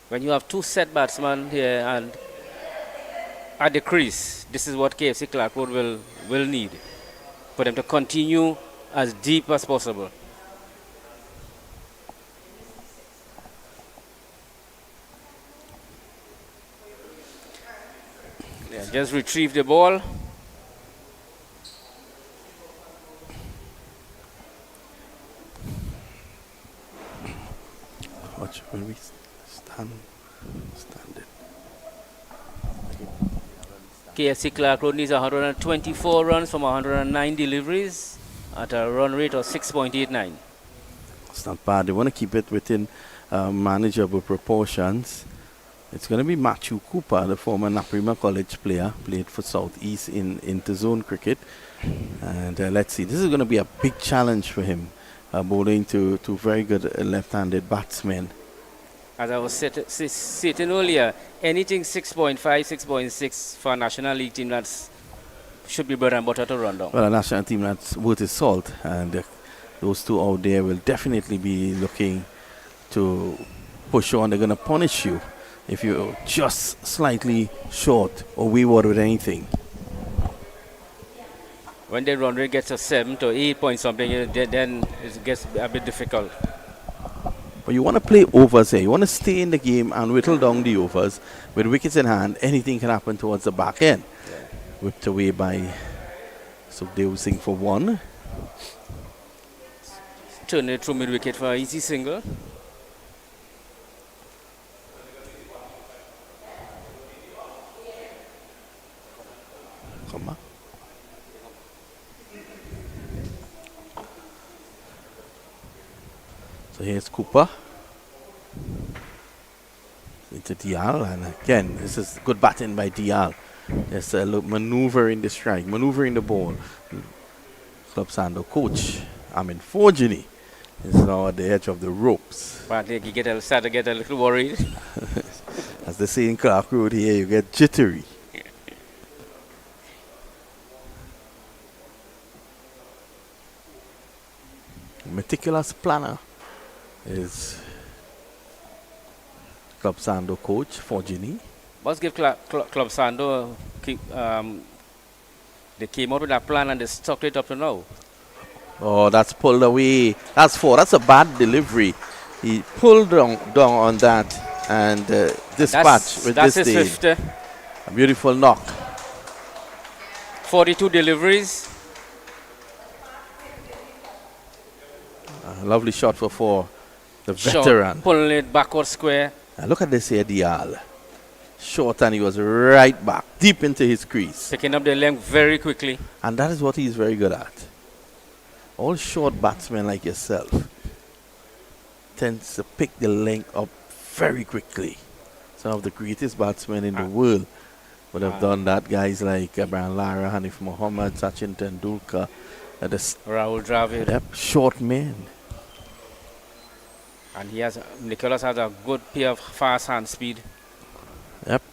When you have 2 set batsmen here and at the crease, this is what KFC Clarke Road will need for them to continue as deep as possible. Yeah, just retrieve the ball. Watch, will we stand it? KFC Clarke Road needs 124 runs from 109 deliveries at a run rate of 6.89. It's not bad. They want to keep it within manageable proportions. It's going to be Matthew Cooper, the former Naprima College player, played for Southeast in interzone cricket. And let's see, this is going to be a big challenge for him, bowling to very good left-handed batsmen. As I was stating earlier, anything 6.5, 6.6 for a National League team that's should be bread and butter to run down. Well, a national team that's worth its salt, and those two out there will definitely be looking to push on. They're going to punish you if you're just slightly short or wayward with anything. When the run rate gets to 7 to 8 point something, then it gets a bit difficult. But you want to play overs here. You want to stay in the game and whittle down the overs. With wickets in hand, anything can happen towards the back end. Yeah. Whipped away by Sukhdev Singh for 1. Turn it through mid-wicket for an easy single. Come on. So here's Cooper. Into Dial, and again, this is good batting by Dial. There's a maneuvering the strike, maneuvering the ball. Club Sando coach, Forgini, is now at the edge of the ropes. But you start to get a little worried. As they say in Clarke Road here, you get jittery. Meticulous planner is Club Sando coach Forgini. Must give Club Sando they came out with that plan and they stuck it up to now. Oh, that's pulled away. That's 4. That's a bad delivery. He pulled down on that and dispatched with that's this his day. 50. A beautiful knock. 42 deliveries. A lovely shot for 4. The veteran. Shot, pulling it backward square. And look at this here, Dial. Short, and he was right back, deep into his crease. Picking up the length very quickly. And that is what he's very good at. All short batsmen like yourself tends to pick the length up very quickly. Some of the greatest batsmen in the world would have done that. Guys like Brian Lara, Hanif Mohammed, Sachin Tendulkar, Rahul Dravid. Yep, short men. And Nicholas has a good pair of fast hand speed. Yep.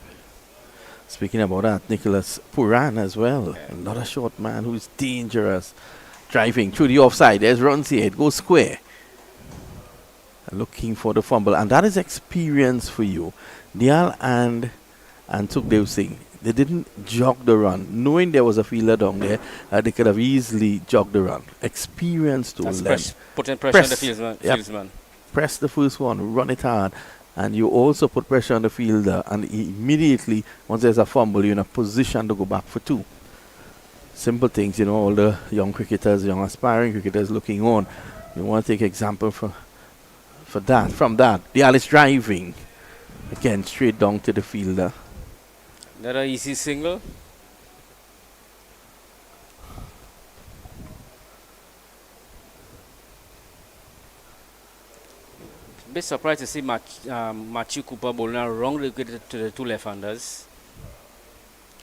Speaking about that, Nicholas Puran as well. Another short man who's dangerous. Driving through the offside. There's runs here. It goes square. Looking for the fumble. And that is experience for you. Dial and Sukhdev Singh, they didn't jog the run. Knowing there was a fielder down there, they could have easily jogged the run. Experience to them. Putting pressure on the fieldsman. Press the first one, run it hard, and you also put pressure on the fielder, and immediately, once there's a fumble, you're in a position to go back for 2. Simple things, all the young cricketers, young aspiring cricketers looking on. You want to take example from that. Dial is driving. Again, straight down to the fielder. Another easy single. A bit surprised to see Matthew Cooper bowling a wrong wicket to the 2 left-handers.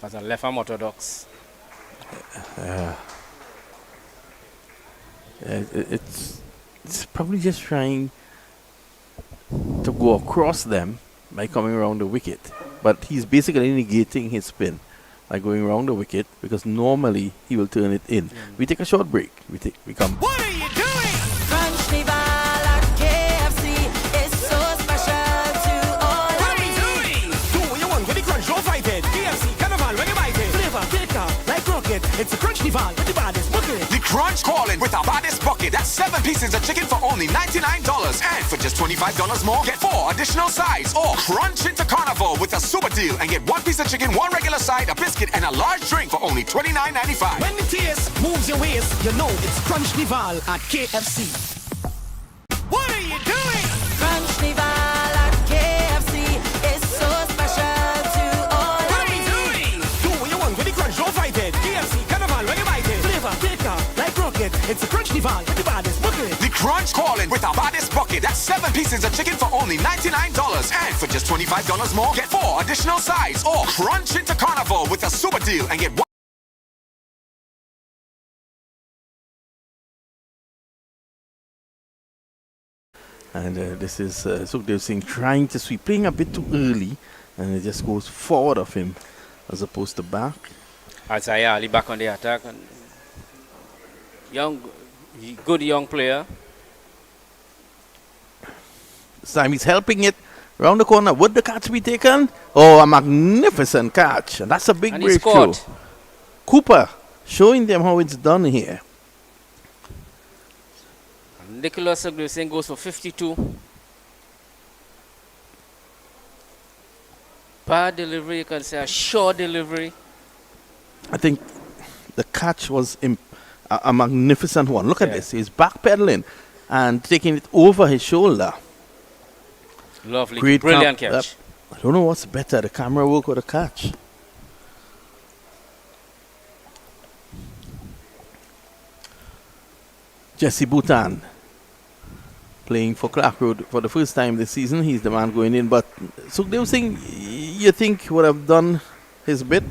As a left-arm orthodox. It's probably just trying to go across them by coming around the wicket. But he's basically negating his spin by going around the wicket, because normally he will turn it in. We take a short break. We come. What are you doing? Crunch me at KFC. It's so special to all What are we doing? Do what you want with the crunch, don't fight it. KFC, carnival, when you bite it. Flavor, filter, like rocket. It's a crunch dival with the baddest bucket. The Crunch calling with our baddest bucket. That's 7 pieces of chicken for only $99. And for just $25 more, get 4 additional sides. Or crunch into carnival with a super deal and get 1 piece of chicken, 1 regular side, a biscuit, and a large drink for only $29.95. When the taste moves your waist, you know it's Crunch Nival at KFC. What are you doing? Crunch Nival at KFC. It's so special to all. What are we doing? Do what you want with the crunch, don't fight it. KFC, carnival, when you bite it. Flavor, filter, like rocket. It's a Crunch Nival with the baddest bucket. The Crunch calling with our baddest bucket. That's 7 pieces of chicken for only $99. And for just $25 more, get 4 additional sides. Or crunch into carnival with a super deal and get 1. And this is Sukhdev Singh trying to sweep, playing a bit too early, and it just goes forward of him as opposed to back. Isaiah Ali back on the attack. And good young player. This time he's helping it round the corner. Would the catch be taken? Oh, a magnificent catch. And that's a big And he breakthrough. scored. Cooper showing them how it's done here. Nicholas Singh goes for 52. Bad delivery, you can say a short delivery. I think the catch was a magnificent one. Look at this. He's backpedaling and taking it over his shoulder. Lovely, Great brilliant catch. I don't know what's better, the camera work or the catch. Jesse Bhutan playing for Clarke Road for the first time this season. He's the man going in. But Sukhdev Singh, you think would have done his bit?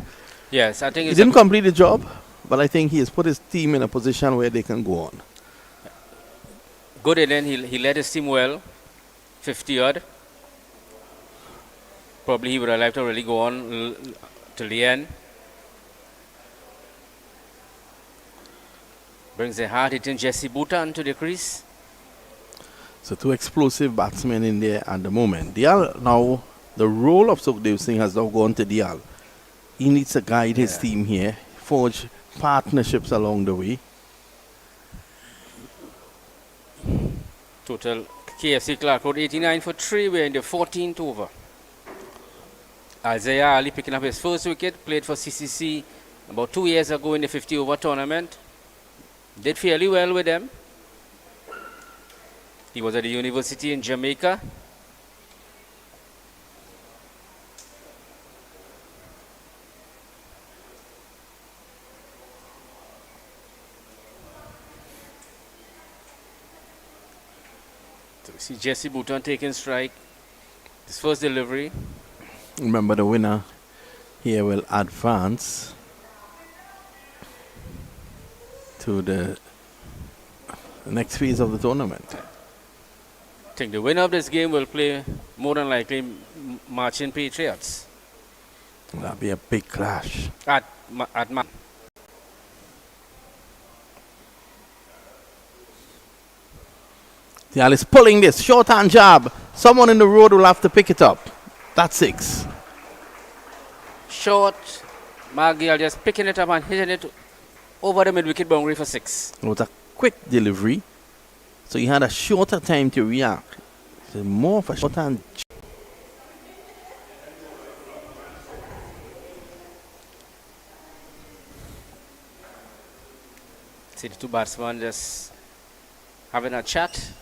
Yes, I think He it's didn't complete the job, but I think he has put his team in a position where they can go on. good inning. He led his team well, 50-odd. Probably he would have liked to really go on till the end. Brings a hard-hitting Jesse Bhutan to the crease. So 2 explosive batsmen in there at the moment. Dial now, the role of Sukhdev Singh has now gone to Dial. He needs to guide his team here, forge partnerships along the way. Total KFC Clarke Road 89 for 3. We're in the 14th over. Isaiah Ali picking up his first wicket, played for CCC about 2 years ago in the 50 over tournament. Did fairly well with them. He was at the university in Jamaica. So we see Jesse Bouton taking strike. His first delivery. Remember, the winner here will advance to the next phase of the tournament. I think the winner of this game will play more than likely Marching Patriots. That'll be a big clash. At Dial is pulling this short hand jab. Someone in the road will have to pick it up. That's 6. short. Margiel just picking it up and hitting it over the mid-wicket boundary for 6. It was a quick delivery, so he had a shorter time to react. So more of a short hand. See the two batsmen just having a chat.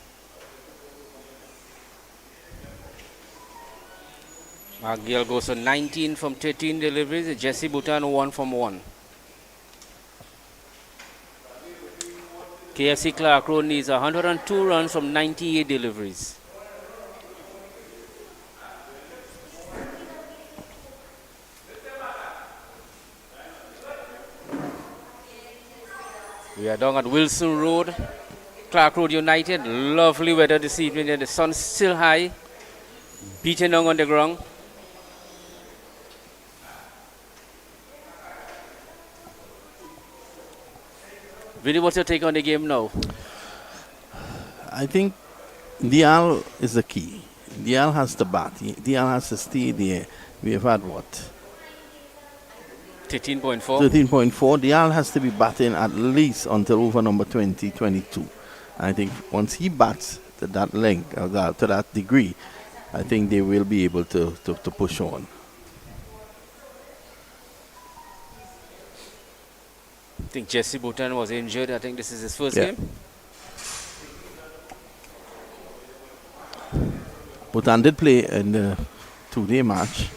Margiel goes on 19 from 13 deliveries. Jesse Bouton 1 from 1. KFC Clarke Road needs 102 runs from 98 deliveries. We are down at Wilson Road, Clarke Road United. Lovely weather this evening and the sun's still high, beating down on the ground. Really, what's your take on the game now? I think Dial is the key. Dial has to bat. Dial has to stay there. We have had what? 13.4. 13.4. Dial has to be batting at least until over number 20, 22. I think once he bats to that length, or to that degree, I think they will be able to push on. I think Jesse Bouton was injured. I think this is his first Yeah. game. Bouton did play in the two-day match.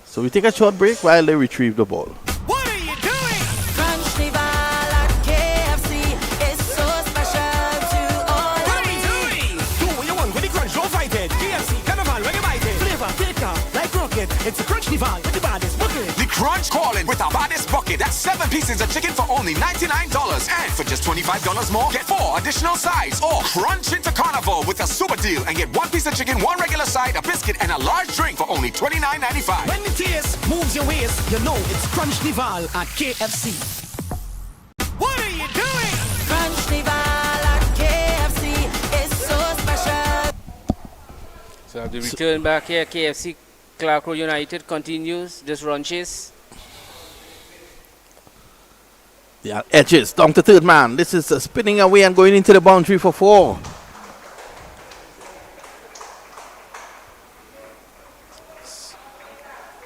So we take a short break while they retrieve the ball. What are you doing? Carnival at KFC is so special to all. What are you doing? Do what you want with the crunch, don't fight it. KFC Carnival, when you bite it. Flavor, thicker, like rocket. It's a Crunchnival with the baddest bucket. The Crunch calling with our baddest bucket. That's 7 pieces of chicken for only $99. And for just $25 more, get 4 additional sides. Or crunch into Carnival with a super deal and get 1 piece of chicken, 1 regular side, a biscuit, and a large drink for only $29.95. When the taste moves your waist, you know it's Crunchnival at KFC. What are you doing? Crunchnival at KFC is so special. So the return back here, KFC Clarke Road United continues this run chase. Yeah, edges down to third man. This is spinning away and going into the boundary for 4.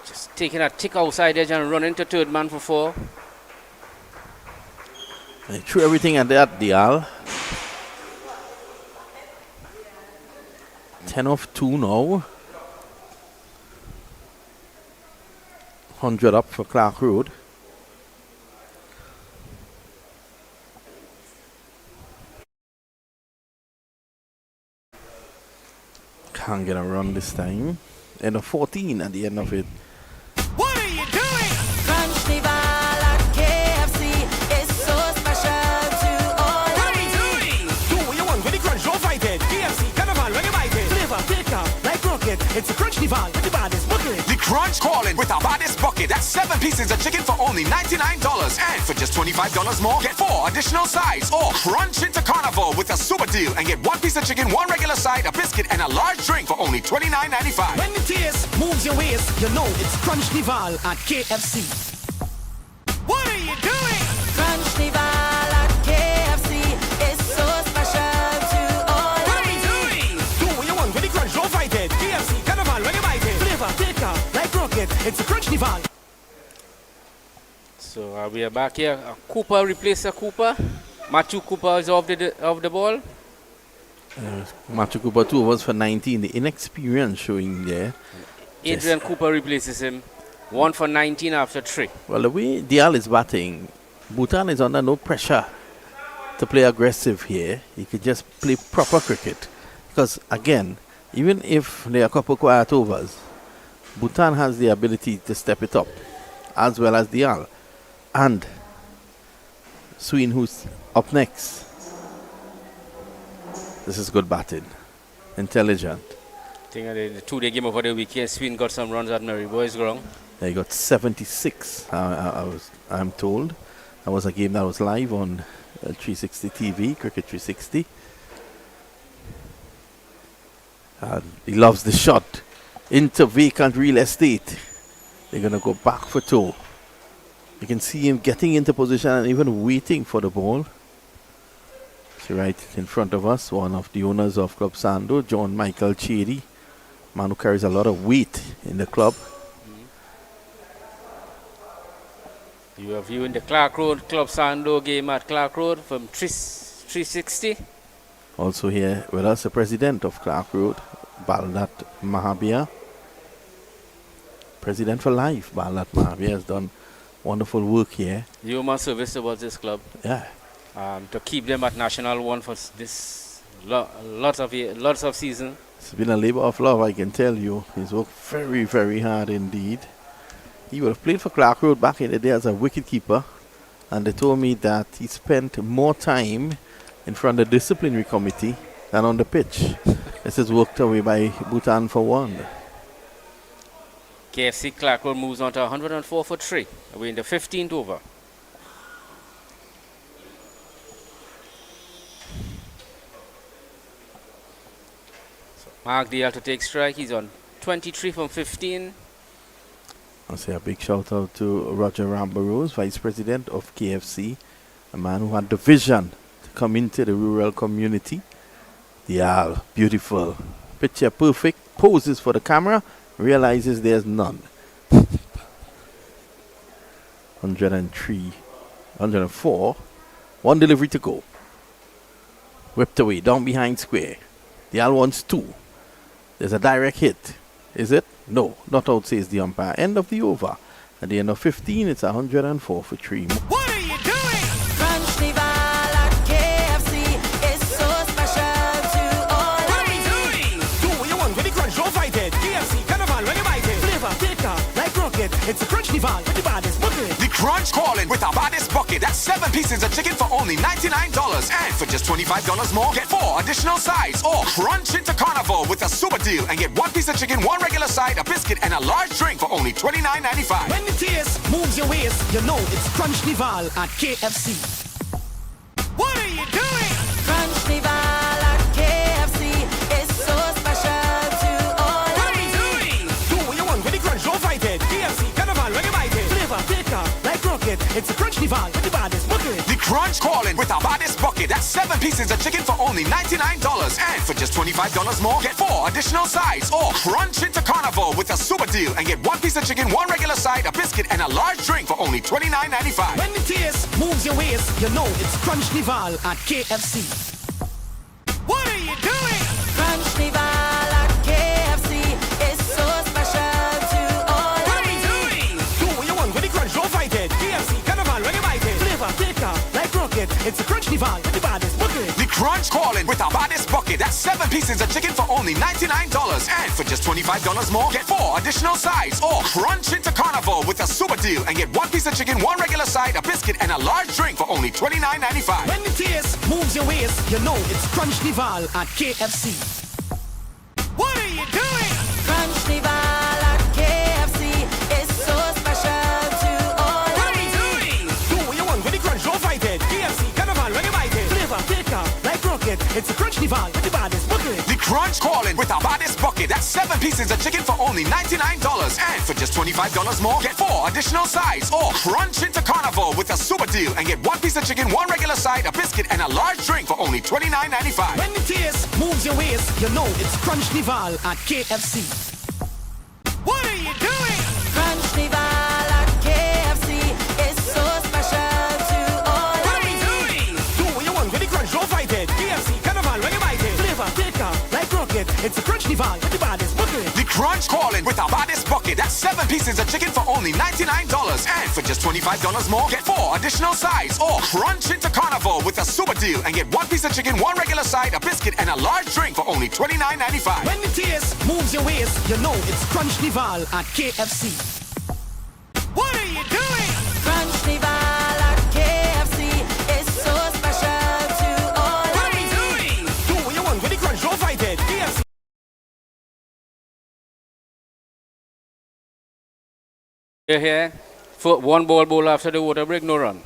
Just taking a tick outside edge and running to third man for 4. They threw everything at that Dial. 10 of 2 now. 100 up for Clarke Road. Can't get a run this time. End of 14 at the end of it. What are you doing? Crunchnival at KFC is so special to all. What are we doing? Do what you want with the crunch, don't fight it. KFC Carnival, when you bite it. Flavor, thicker, like rocket. It's a Crunchnival with the baddest bucket. The Crunch calling with our baddest bucket. That's 7 pieces of chicken for only $99. And for just $25 more, get 4 additional sides. Or crunch into Carnival with a super deal and get 1 piece of chicken, 1 regular side, a biscuit, and a large drink for only $29.95. When the taste moves your waist, you know it's Crunchnival at KFC. What are you doing? Crunchnival at KFC is so special to all. What are we doing? Do what you want with the crunch, don't fight it. KFC Carnival, when you bite it. Flavor, thicker, like Nival. So we are back here. Cooper replaces Cooper. Matthew Cooper is off the ball. Matthew Cooper 2 overs for 19. The inexperience showing there. Adrian Cooper replaces him. 1 for 19 after 3. Well, the way Dial is batting, Bhutan is under no pressure to play aggressive here. He could just play proper cricket. Because, again, even if there are a couple quiet overs, Bhutan has the ability to step it up, as well as Dial. And Sween, who's up next. This is good batting. Intelligent. I think the two-day game over the weekend, Sween got some runs at Mary Boys Ground. He got 76, I'm told. That was a game that was live on 360 TV, Cricket 360. And he loves the shot into vacant real estate. They're going to go back for two. You can see him getting into position and even waiting for the ball. See right in front of us, one of the owners of Club Sando, John Michael Chedi, man who carries a lot of weight in the club. You are viewing the Clarke Road Club Sando game at Clarke Road from 360. Also here with us, the president of Clarke Road, Baldat Mahabir. President for life, Baldat Mahabir, has done wonderful work here. Human service towards this club. Yeah. To keep them at National 1 for this lots of season. It's been a labor of love, I can tell you. He's worked very, very hard indeed. He would have played for Clarke Road back in the day as a wicket-keeper, and they told me that he spent more time in front of the disciplinary committee than on the pitch. This is worked away by Bhutan for 1. KFC Clarke Road moves on to 104 for 3. We're in the 15th over. So Mark Dial to take strike. He's on 23 from 15. I'll say a big shout out to Roger Rambarose, Vice President of KFC, a man who had the vision to come into the rural community. Dial, beautiful, picture perfect, poses for the camera, realizes there's none. 103, 104, 1 delivery to go. Whipped away, down behind square. Dial wants 2. There's a direct hit. Is it? No, not out, says the umpire. End of the over. At the end of 15, it's 104 for 3. What are you doing? Crunch Nival at KFC is so special to all What are of we me. doing? Do what you want with the crunch, don't fight it. KFC, Carnival, when you bite it. Flavor, thicker, like rocket. It's a crunch Nival with the baddest bucket. The Crunch calling with our baddest bucket. That's 7 pieces of chicken for only $99. And for just $25 more, get 4 additional sides. Or crunch into Carnival with a super deal and get 1 piece of chicken, 1 regular side, a biscuit, and a large drink for only $29.95. When the taste moves your waist, you know it's crunch Nival at KFC. What are you doing? Crunch Nival at KFC is so special to all What of are we me. doing? Do what you want with the crunch, don't fight it. KFC, Carnival, when you bite it. Flavor, thicker, like rocket. It's a crunch Nival with the baddest bucket. The Crunch calling with our baddest bucket. That's 7 pieces of chicken for only $99. And for just $25 more, get 4 additional sides. Or crunch into Carnival with a super deal and get 1 piece of chicken, 1 regular side, a biscuit, and a large drink for only $29.95. When the taste moves your waist, you know it's crunch Nival at KFC. What are you doing? Crunch Nival at KFC is so special to all What of are we me. doing? Do what you want with the crunch, don't fight it. KFC, Carnival, when you bite it. Flavor, thicker, like rocket. It's a crunch Nival with the baddest bucket. The Crunch calling with our baddest bucket. That's 7 pieces of chicken for only $99. And for just $25 more, get 4 additional sides. Or crunch into Carnival with a super deal and get 1 piece of chicken, 1 regular side, a biscuit, and a large drink for only $29.95. When the taste moves your waist, you know it's crunch Nival at KFC. What are you doing? Crunch Nival at KFC is so special to all What of are we me. doing? Do what you want with the crunch, don't fight it. KFC, Carnival, when you bite it. Flavor, thicker, like rocket. It's a crunch Nival with the baddest bucket. The Crunch calling with our baddest bucket. That's 7 pieces of chicken for only $99. And for just $25 more, get 4 additional sides. Or crunch into Carnival with a super deal and get 1 piece of chicken, 1 regular side, a biscuit, and a large drink for only $29.95. When the taste moves your waist, you know it's crunch Nival at KFC. What are you doing? Crunch Nival It's a crunch dival with the baddest bucket. The Crunch calling with our baddest bucket. That's 7 pieces of chicken for only $99. And for just $25 more, get 4 additional sides. Or crunch into carnival with a super deal and get 1 piece of chicken, 1 regular side, a biscuit, and a large drink for only $29.95. When the taste moves your waist, you know it's crunch dival at KFC. What are you doing? Crunch Nival at KFC is so special to all What of are we me. doing? Do what you want with the crunch, don't fight it. KFC. Here, for 1 ball after the water break, no run.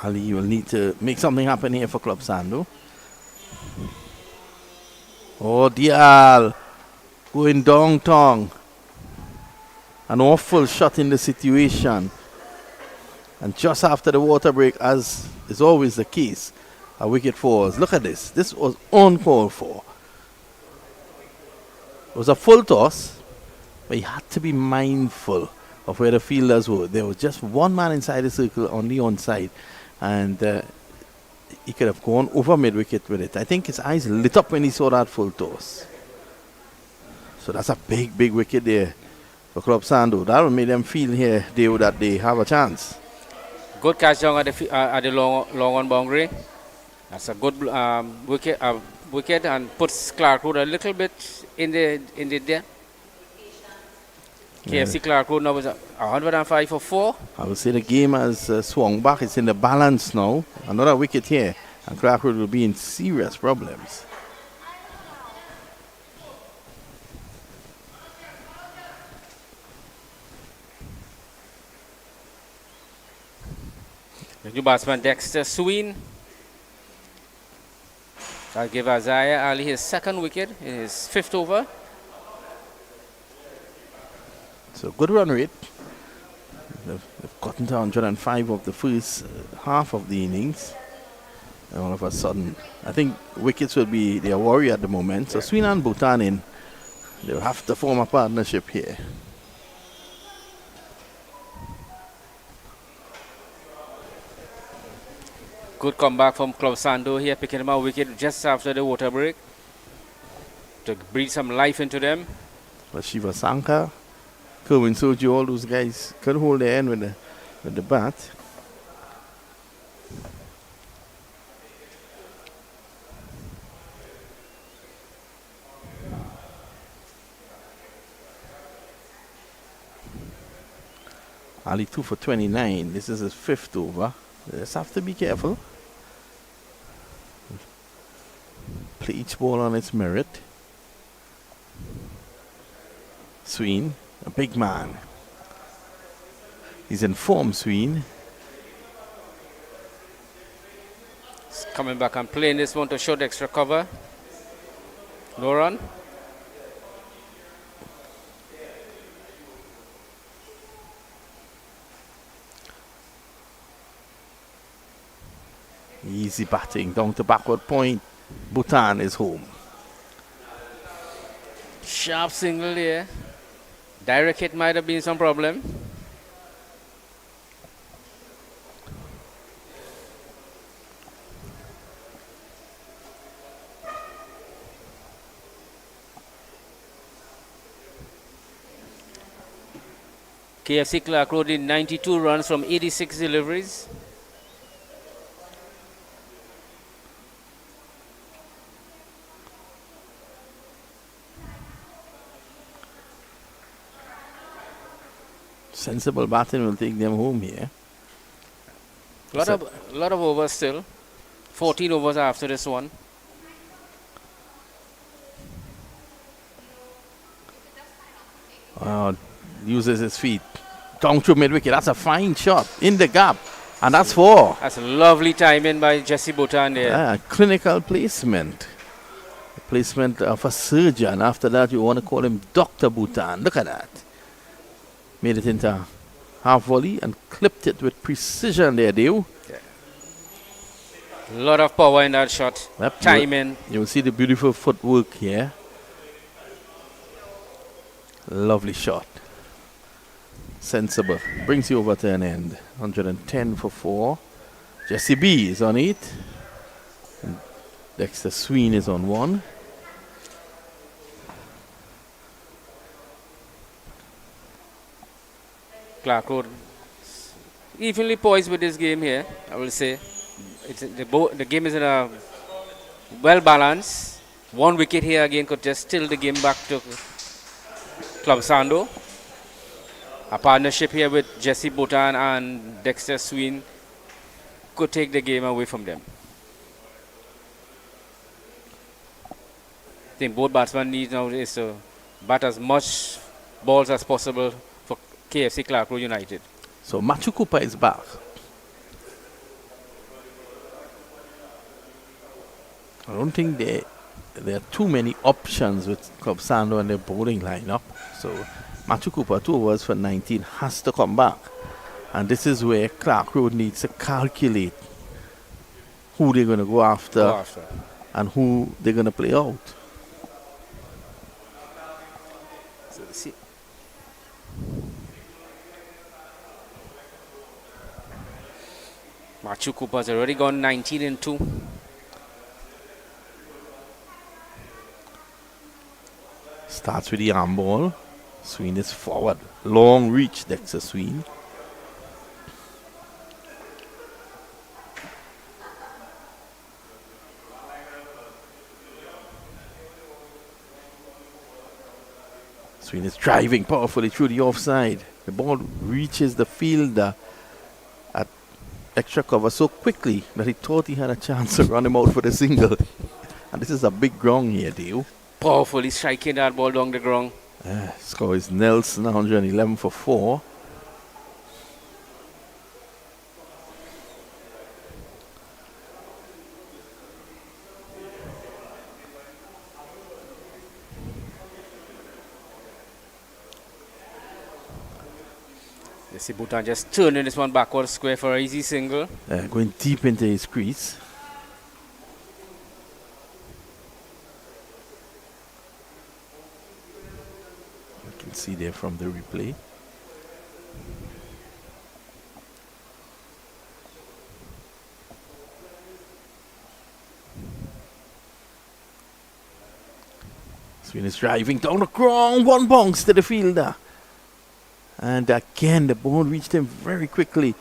Ali, you will need to make something happen here for Club Sando. Oh, Dial going downtown. An awful shot in the situation. And just after the water break, as is always the case, a wicket falls. Look at this. This was uncalled for. It was a full toss, but you had to be mindful of where the fielders were. There was just one man inside the circle on the onside, and he could have gone over mid-wicket with it. I think his eyes lit up when he saw that full toss. So that's a big, big wicket there for Club Sando. That will make them feel here that they have a chance. Good catch down at the long on boundary. That's a good wicket and puts Clarke Road a little bit in the there. KFC Clarke Road now is 105 for 4. I would say the game has swung back. It's in the balance now. Another wicket here, and Clarke Road will be in serious problems. The new batsman Dexter Sween. I'll give Isaiah Ali his 2nd wicket in his 5th over. So good run rate. They've gotten to 105 of the first half of the innings. And all of a sudden, I think wickets will be their worry at the moment. So Sween and Bhutan in, they'll have to form a partnership here. Good comeback from Club Sando here, picking him a wicket just after the water break to breathe some life into them. But Shiva Sankar, Kerwin Soju, all those guys could hold their end with the bat. Ali 2 for 29. This is his 5th over. Just have to be careful. Play each ball on its merit. Sween, a big man. He's in form, Sween. He's coming back and playing this one to show the extra cover. No run. Easy batting down to backward point. Bhutan is home. Sharp single here. Direct hit might have been some problem. KFC Clarke Road did 92 runs from 86 deliveries. Sensible batting will take them home here. Lot of overs still. 14 overs after this one. Uses his feet. Down through mid-wicket. That's a fine shot. In the gap. And that's 4. That's a lovely timing by Jesse Bhutan there. Clinical placement. Placement of a surgeon. After that, you want to call him Dr. Bhutan. Look at that. Made it into half volley and clipped it with precision there, Dave. A lot of power in that shot. Yep, Timing. You'll see the beautiful footwork here. Lovely shot. Sensible. Brings you over to an end. 110 for 4. Jesse B is on it. And Dexter Sween is on one. Clarke Road evenly poised with this game here, I will say. The game is in a well balanced. One wicket here again could just steal the game back to Club Sando. A partnership here with Jesse Bhutan and Dexter Sween could take the game away from them. I think both batsmen need now is to bat as much balls as possible for KFC Clarke Road United. So Machu Cooper is back. I don't think there are too many options with Club Sando and their bowling lineup. So Machu Cooper, 2 overs for 19, has to come back. And this is where Clarke Road needs to calculate who they're going to go after and who they're going to play out. So see. Machu Cooper's already gone 19 and 2. Starts with the arm ball. Sween is forward. Long reach, Dexter Sween. Sween is driving powerfully through the offside. The ball reaches the fielder at extra cover so quickly that he thought he had a chance to run him out for the single. And this is a big ground here, Dale. Powerfully striking that ball down the ground. Score is Nelson, 111 for 4. You see Bhutan just turning this one backward square for an easy single. Going deep into his crease. You can see there from the replay. Sween is driving down the ground. One bounce to the fielder. And again, the ball reached him very quickly.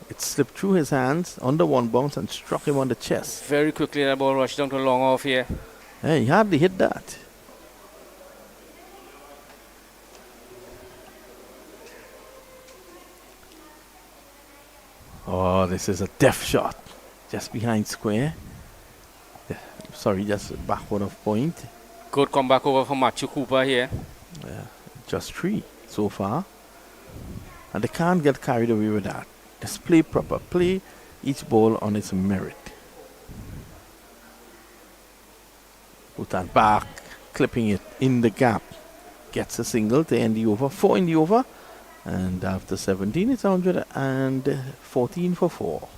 It slipped through his hands under one bounce and struck him on the chest. Very quickly, the ball rushed down to long off here. Hey, he hardly hit that. Oh, this is a deft shot. Just behind square. Sorry, just backward of point. Good comeback over from Machu Cooper here. Just 3 so far. And they can't get carried away with that. Just play proper. Play each ball on its merit. Put that back. Clipping it in the gap. Gets a single to end the over. 4 in the over. And after 17, it's 114 for 4.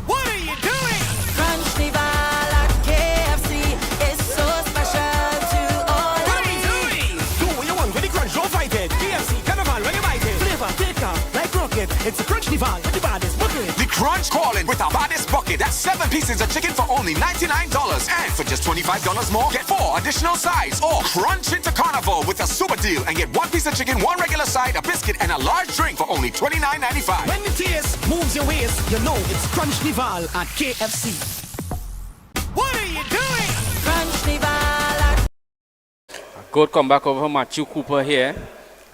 What are you doing? Crunch Nival at KFC is so special to all What of are you me. doing? Do what you want with the crunch, don't fight it. KFC, Carnival, when you bite it. Flavor, take off, like rocket. It's a crunch Nival with the baddest bucket. The Crunch calling with our baddest bucket. That's 7 pieces of chicken for only $99. And for just $25 more, get 4 additional sides. Or crunch into Carnival with a super deal and get 1 piece of chicken, 1 regular side, a biscuit, and a large drink for only $29.95. When the taste moves your waist, you know it's crunch Nival at KFC. What are you doing? Crunch Nival at Good comeback over Machu Cooper here.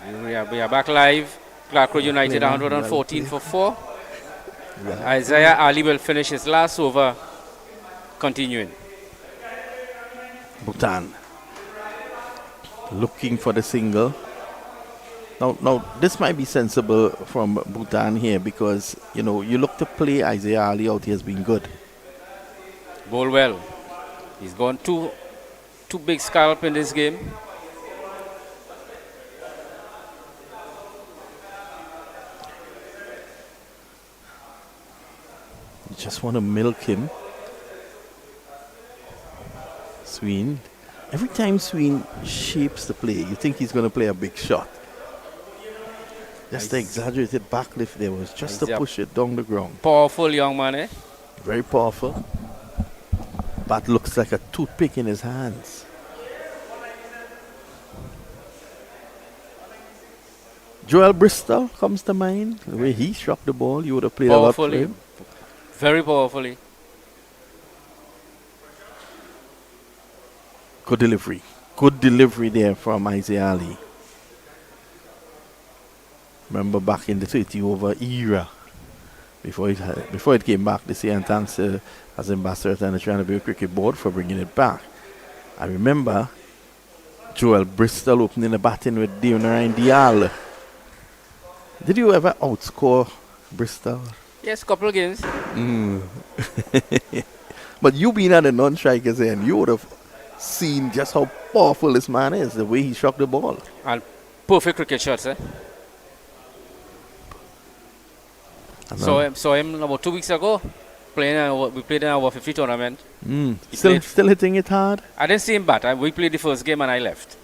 And we are back live. Clarke Road United 114 for 4. Isaiah Ali will finish his last over. Continuing. Bhutan looking for the single. Now this might be sensible from Bhutan here because you look to play Isaiah Ali out. He has been good. Bowl well. He's gone two big scalp in this game. You just want to milk him. Sween. Every time Sween shapes the play, you think he's going to play a big shot. Just the exaggerated backlift there was just to push it down the ground. Powerful young man, eh? Very powerful. bat looks like a toothpick in his hands. Joel Bristol comes to mind. The way he struck the ball, you would have played a lot for Powerfully. him. Very powerfully. Good delivery. Good delivery there from Isaiah Ali. Remember back in the 30 over era, before it came back this year, and thanks as ambassador and the Trinidad Cricket Board for bringing it back. I remember Joel Bristol opening the batting with Ryan Dial. Did you ever outscore Bristol? Yes, couple of games. But you being at the non-strikers end, you would have seen just how powerful this man is, the way he struck the ball. And perfect cricket shots, eh? Saw him about 2 weeks ago. We played in our 50 tournament. Still hitting it hard? I didn't see him bat. We played the first game and I left.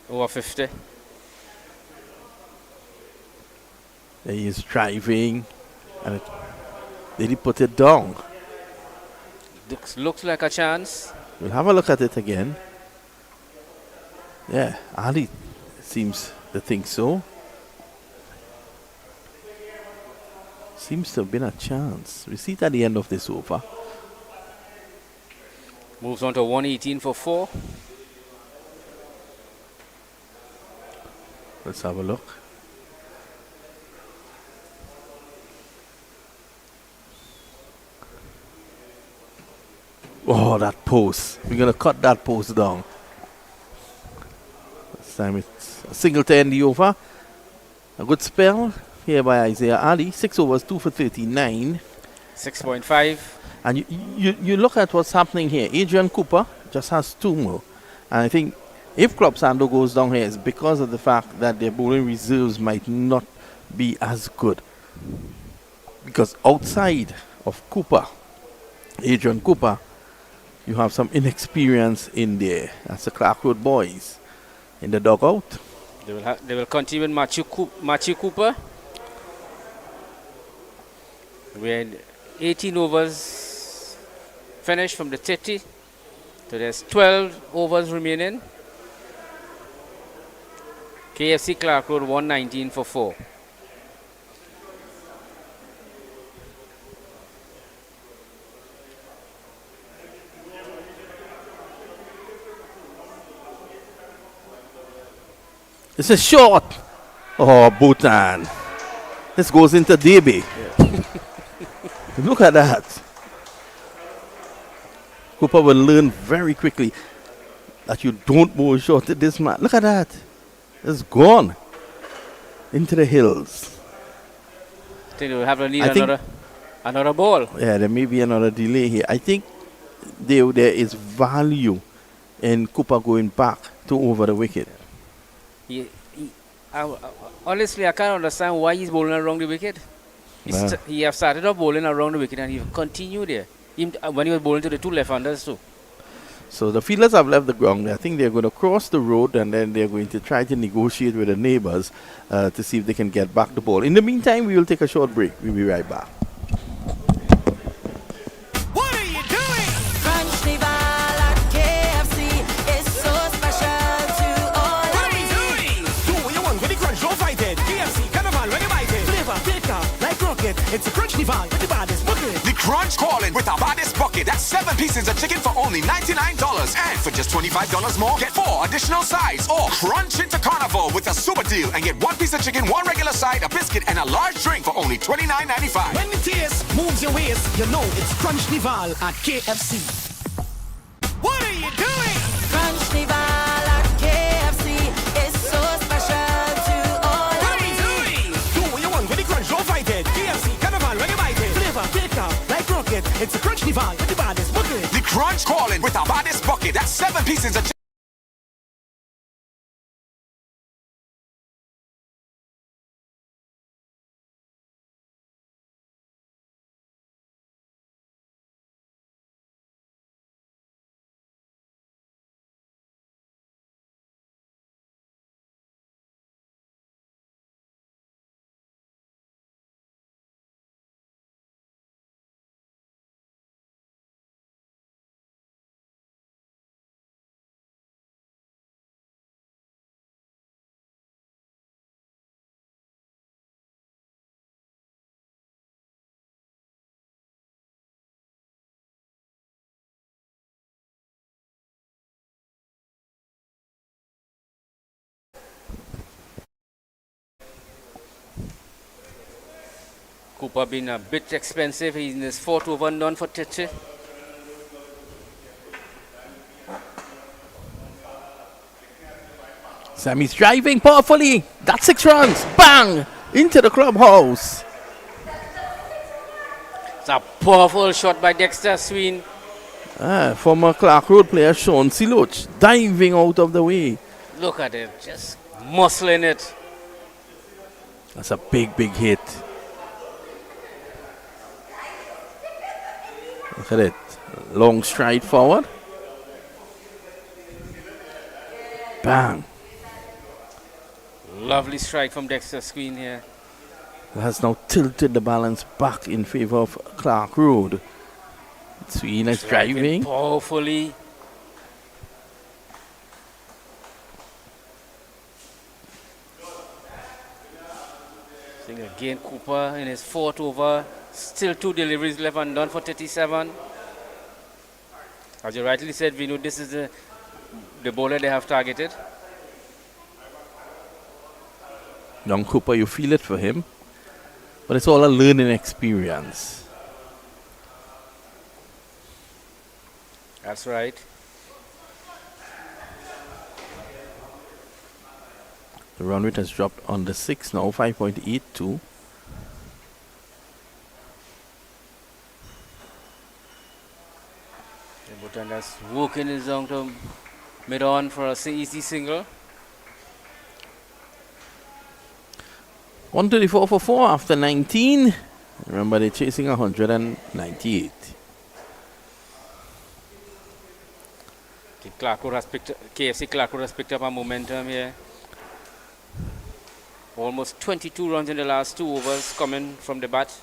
Over 50. There he is driving. And did he put it down? Looks like a chance. We'll have a look at it again. Yeah, Ali seems to think so. Seems to have been a chance. We see it at the end of this over. Moves on to 118 for 4. Let's have a look. Oh, that post. We're going to cut that post down. This time it's a single to end the over. A good spell here by Isaiah Ali. 6 overs, 2 for 39. 6.5. And you look at what's happening here. Adrian Cooper just has 2 more. And I think if Club Sando goes down here, it's because of the fact that their bowling reserves might not be as good. Because outside of Cooper, Adrian Cooper, you have some inexperience in there. That's the Clarke Road boys in the dugout. They will continue with Matthew Cooper. We had 18 overs finished from the 30. So there's 12 overs remaining. KFC Clarke Road 119 for 4. It's a shot. Oh, Bhutan. This goes into Debi. Look at that. Cooper will learn very quickly that you don't bowl short at this man. Look at that. It's gone into the hills. I think we'll have to need another ball. Yeah, there may be another delay here. I think there is value in Cooper going back to over the wicket. Honestly, I can't understand why he's bowling around the wicket. He have started off bowling around the wicket and he continued there. When he was bowling to the 2 left-handers too. So the fielders have left the ground. I think they're going to cross the road and then they're going to try to negotiate with the neighbors to see if they can get back the ball. In the meantime, we will take a short break. We'll be right back. What are you doing? Crunch Nival at KFC is so special to all What of are we me. doing? Do what you want with the crunch, don't fight it. KFC, Carnival, when you bite it. Flavor, thicker, like rocket. It's a crunch Nival with the baddest bucket. The Crunch calling with our baddest bucket. That's 7 pieces of chicken for only $99. And for just $25 more, get 4 additional sides. Or crunch into Carnival with a super deal and get 1 piece of chicken, 1 regular side, a biscuit, and a large drink for only $29.95. When the taste moves your waist, you know it's Crunch Nival at KFC. What are you doing? Crunch Nival at KFC is so special to all What of are we me. doing? Do what you want with the crunch, don't fight it. KFC, Carnival, when you bite it. Flavor, thicker, like rocket. It's a Crunch Nival with the baddest bucket. The Crunch calling with our baddest bucket. That's 7 pieces of chicken. Cooper being a bit expensive. He's in his 4th over, none for 30. Sammy's driving powerfully. That's 6 runs. Bang! Into the clubhouse. It's a powerful shot by Dexter Sween. Former Clarke Road player Sean Siloch diving out of the way. Look at it, just muscling it. That's a big, big hit. Look at it. Long stride forward. Bang. Lovely strike from Dexter Sween here. Has now tilted the balance back in favor of Clarke Road. Sween is driving. Powerfully. Seeing again Cooper in his 4th over. Still 2 deliveries left and done for 37. As you rightly said, we know this is the bowler they have targeted. Young Cooper, you feel it for him. But it's all a learning experience. That's right. The run rate has dropped on the 6 now, 5.82. Bhutan that's working his down to mid-on for a easy single. 134 for 4 after 19. Remember, they're chasing 198. KFC Clarke has picked up a momentum here. Almost 22 runs in the last 2 overs coming from the bat.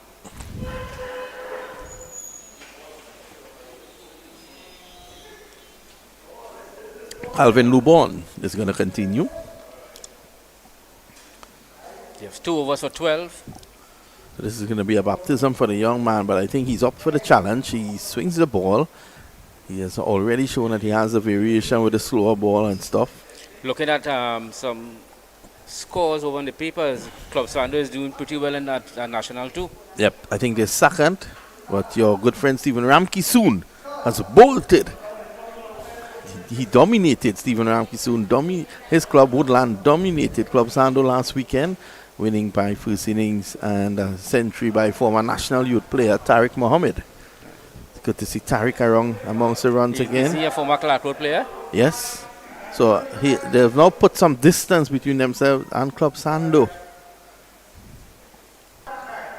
Alvin Lubon is going to continue. He has 2 overs for 12. So this is going to be a baptism for the young man, but I think he's up for the challenge. He swings the ball. He has already shown that he has a variation with the slower ball and stuff. Looking at some scores over in the papers, Club Sando is doing pretty well in that national too. Yep, I think they're second, but your good friend Stephen Ramke soon has bolted. He dominated. Stephen Ramke soon. His club Woodland dominated Club Sando last weekend, winning by first innings and a century by former national youth player Tariq Mohammed. It's good to see Tariq around amongst the runs again. Is he a former Clarke Road player? Yes. So they've now put some distance between themselves and Club Sando.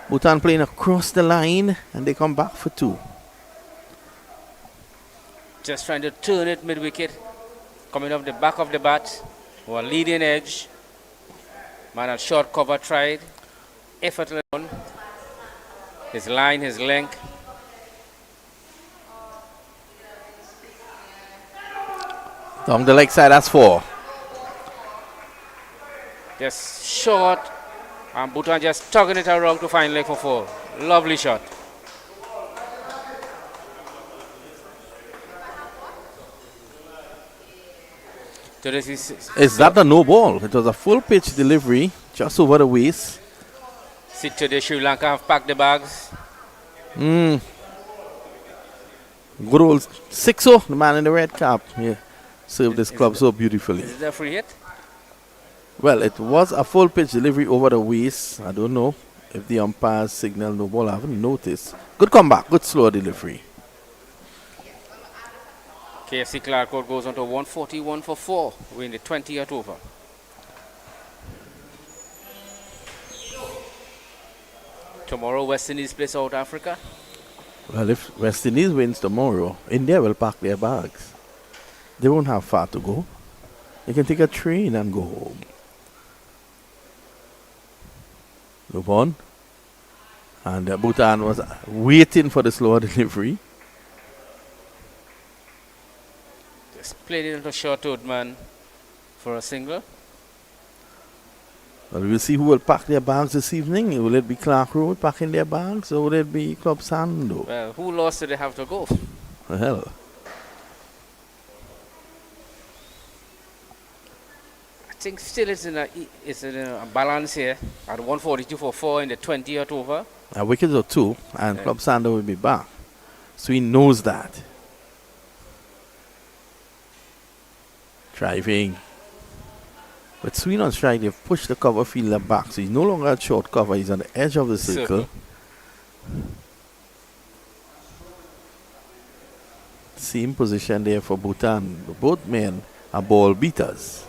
Bhutan playing across the line and they come back for 2. Just trying to turn it mid-wicket. Coming off the back of the bat. Or leading edge. Man at short cover tried. Effortless on. His line, his length. Down the leg side, that's 4. Just short. And Bhutan just tugging it around to find leg for 4. Lovely shot. So this is that a no ball? It was a full pitch delivery just over the waist. Sit today, Sri Lanka have packed the bags. Good old Sixo, the man in the red cap. Yeah, served this club so beautifully. Is it a free hit? Well, it was a full pitch delivery over the waist. I don't know if the umpires signal no ball. I haven't noticed. Good comeback, good slow delivery. KFC Clarke Road goes on to 141 for 4. We're in the 20th over. Tomorrow, West Indies play South Africa. Well, if West Indies wins tomorrow, India will pack their bags. They won't have far to go. They can take a train and go home. Lubon. And Bhutan was waiting for the slower delivery. Just played it into short out man for a single. Well, we'll see who will pack their bags this evening. Will it be Clarke Road packing their bags or will it be Club Sando? Well, who lost do they have to go? Well, I think still it's in a balance here at 142 for 4 in the 20th over. A wicket or two, and Club Sando will be back. So he knows that. Driving. But Sween on strike, they've pushed the cover fielder back. So he's no longer at short cover. He's on the edge of the circle. Same position there for Bhutan. Both men are ball beaters.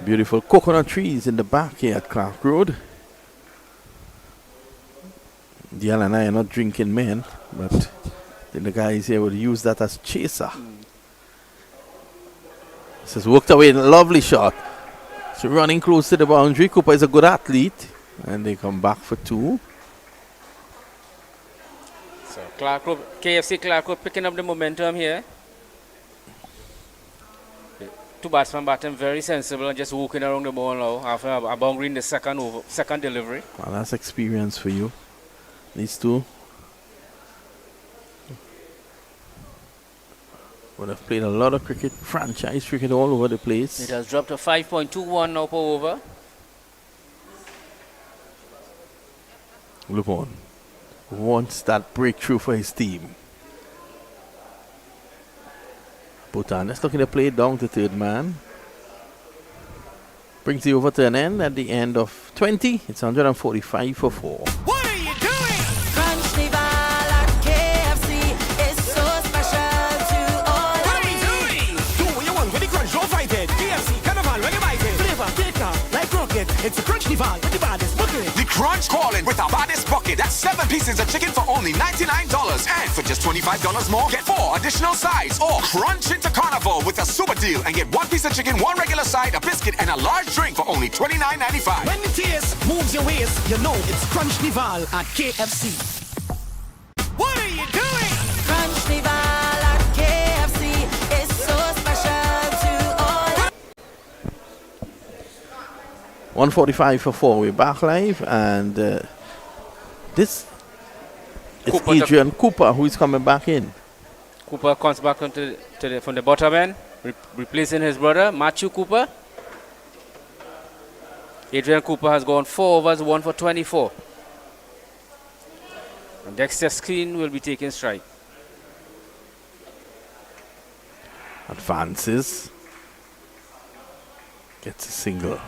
Beautiful coconut trees in the back here at Clarke Road. Dial and I are not drinking men, but the guys here will use that as chaser. This has worked away in a lovely shot. So running close to the boundary. Cooper is a good athlete. And they come back for two. So Clarke, KFC Clarke picking up the momentum here. The two batsmen batting very sensible and just walking around the ball now after a boundary in the second delivery. Well, that's experience for you. These two would have played a lot of cricket, franchise cricket all over the place. It has dropped to 5.21 now per over. LeBron wants that breakthrough for his team. Bhutan is looking to play it down to third man. Brings the over to an end at the end of 20. It's 145 for 4. What are you doing? Crunch the ball at KFC. It's so special to all What of are we me. doing? Do what you want with the crunch, don't fight it. KFC, carnival, when you bite it. Flavor, thicker, like rocket. It's a crunch dival with the baddest bucket. The Crunch calling with our baddest bucket. That's 7 pieces of chicken for only $99. And for just $25 more, get 4 additional sides. Or crunch into carnival with a super deal and get 1 piece of chicken, 1 regular side, a biscuit, and a large drink for only $29.95. When the taste moves your waist, you know it's crunch dival at KFC. What are you doing? Crunch the ball at KFC. It's so special to all of 145 for 4. We're back live, and this is Cooper Adrian Cooper who is coming back in. Cooper comes back from the bottom end, replacing his brother, Matthew Cooper. Adrian Cooper has gone 4 overs, 1 for 24. And Dexter Screen will be taking strike. Advances. Gets a single.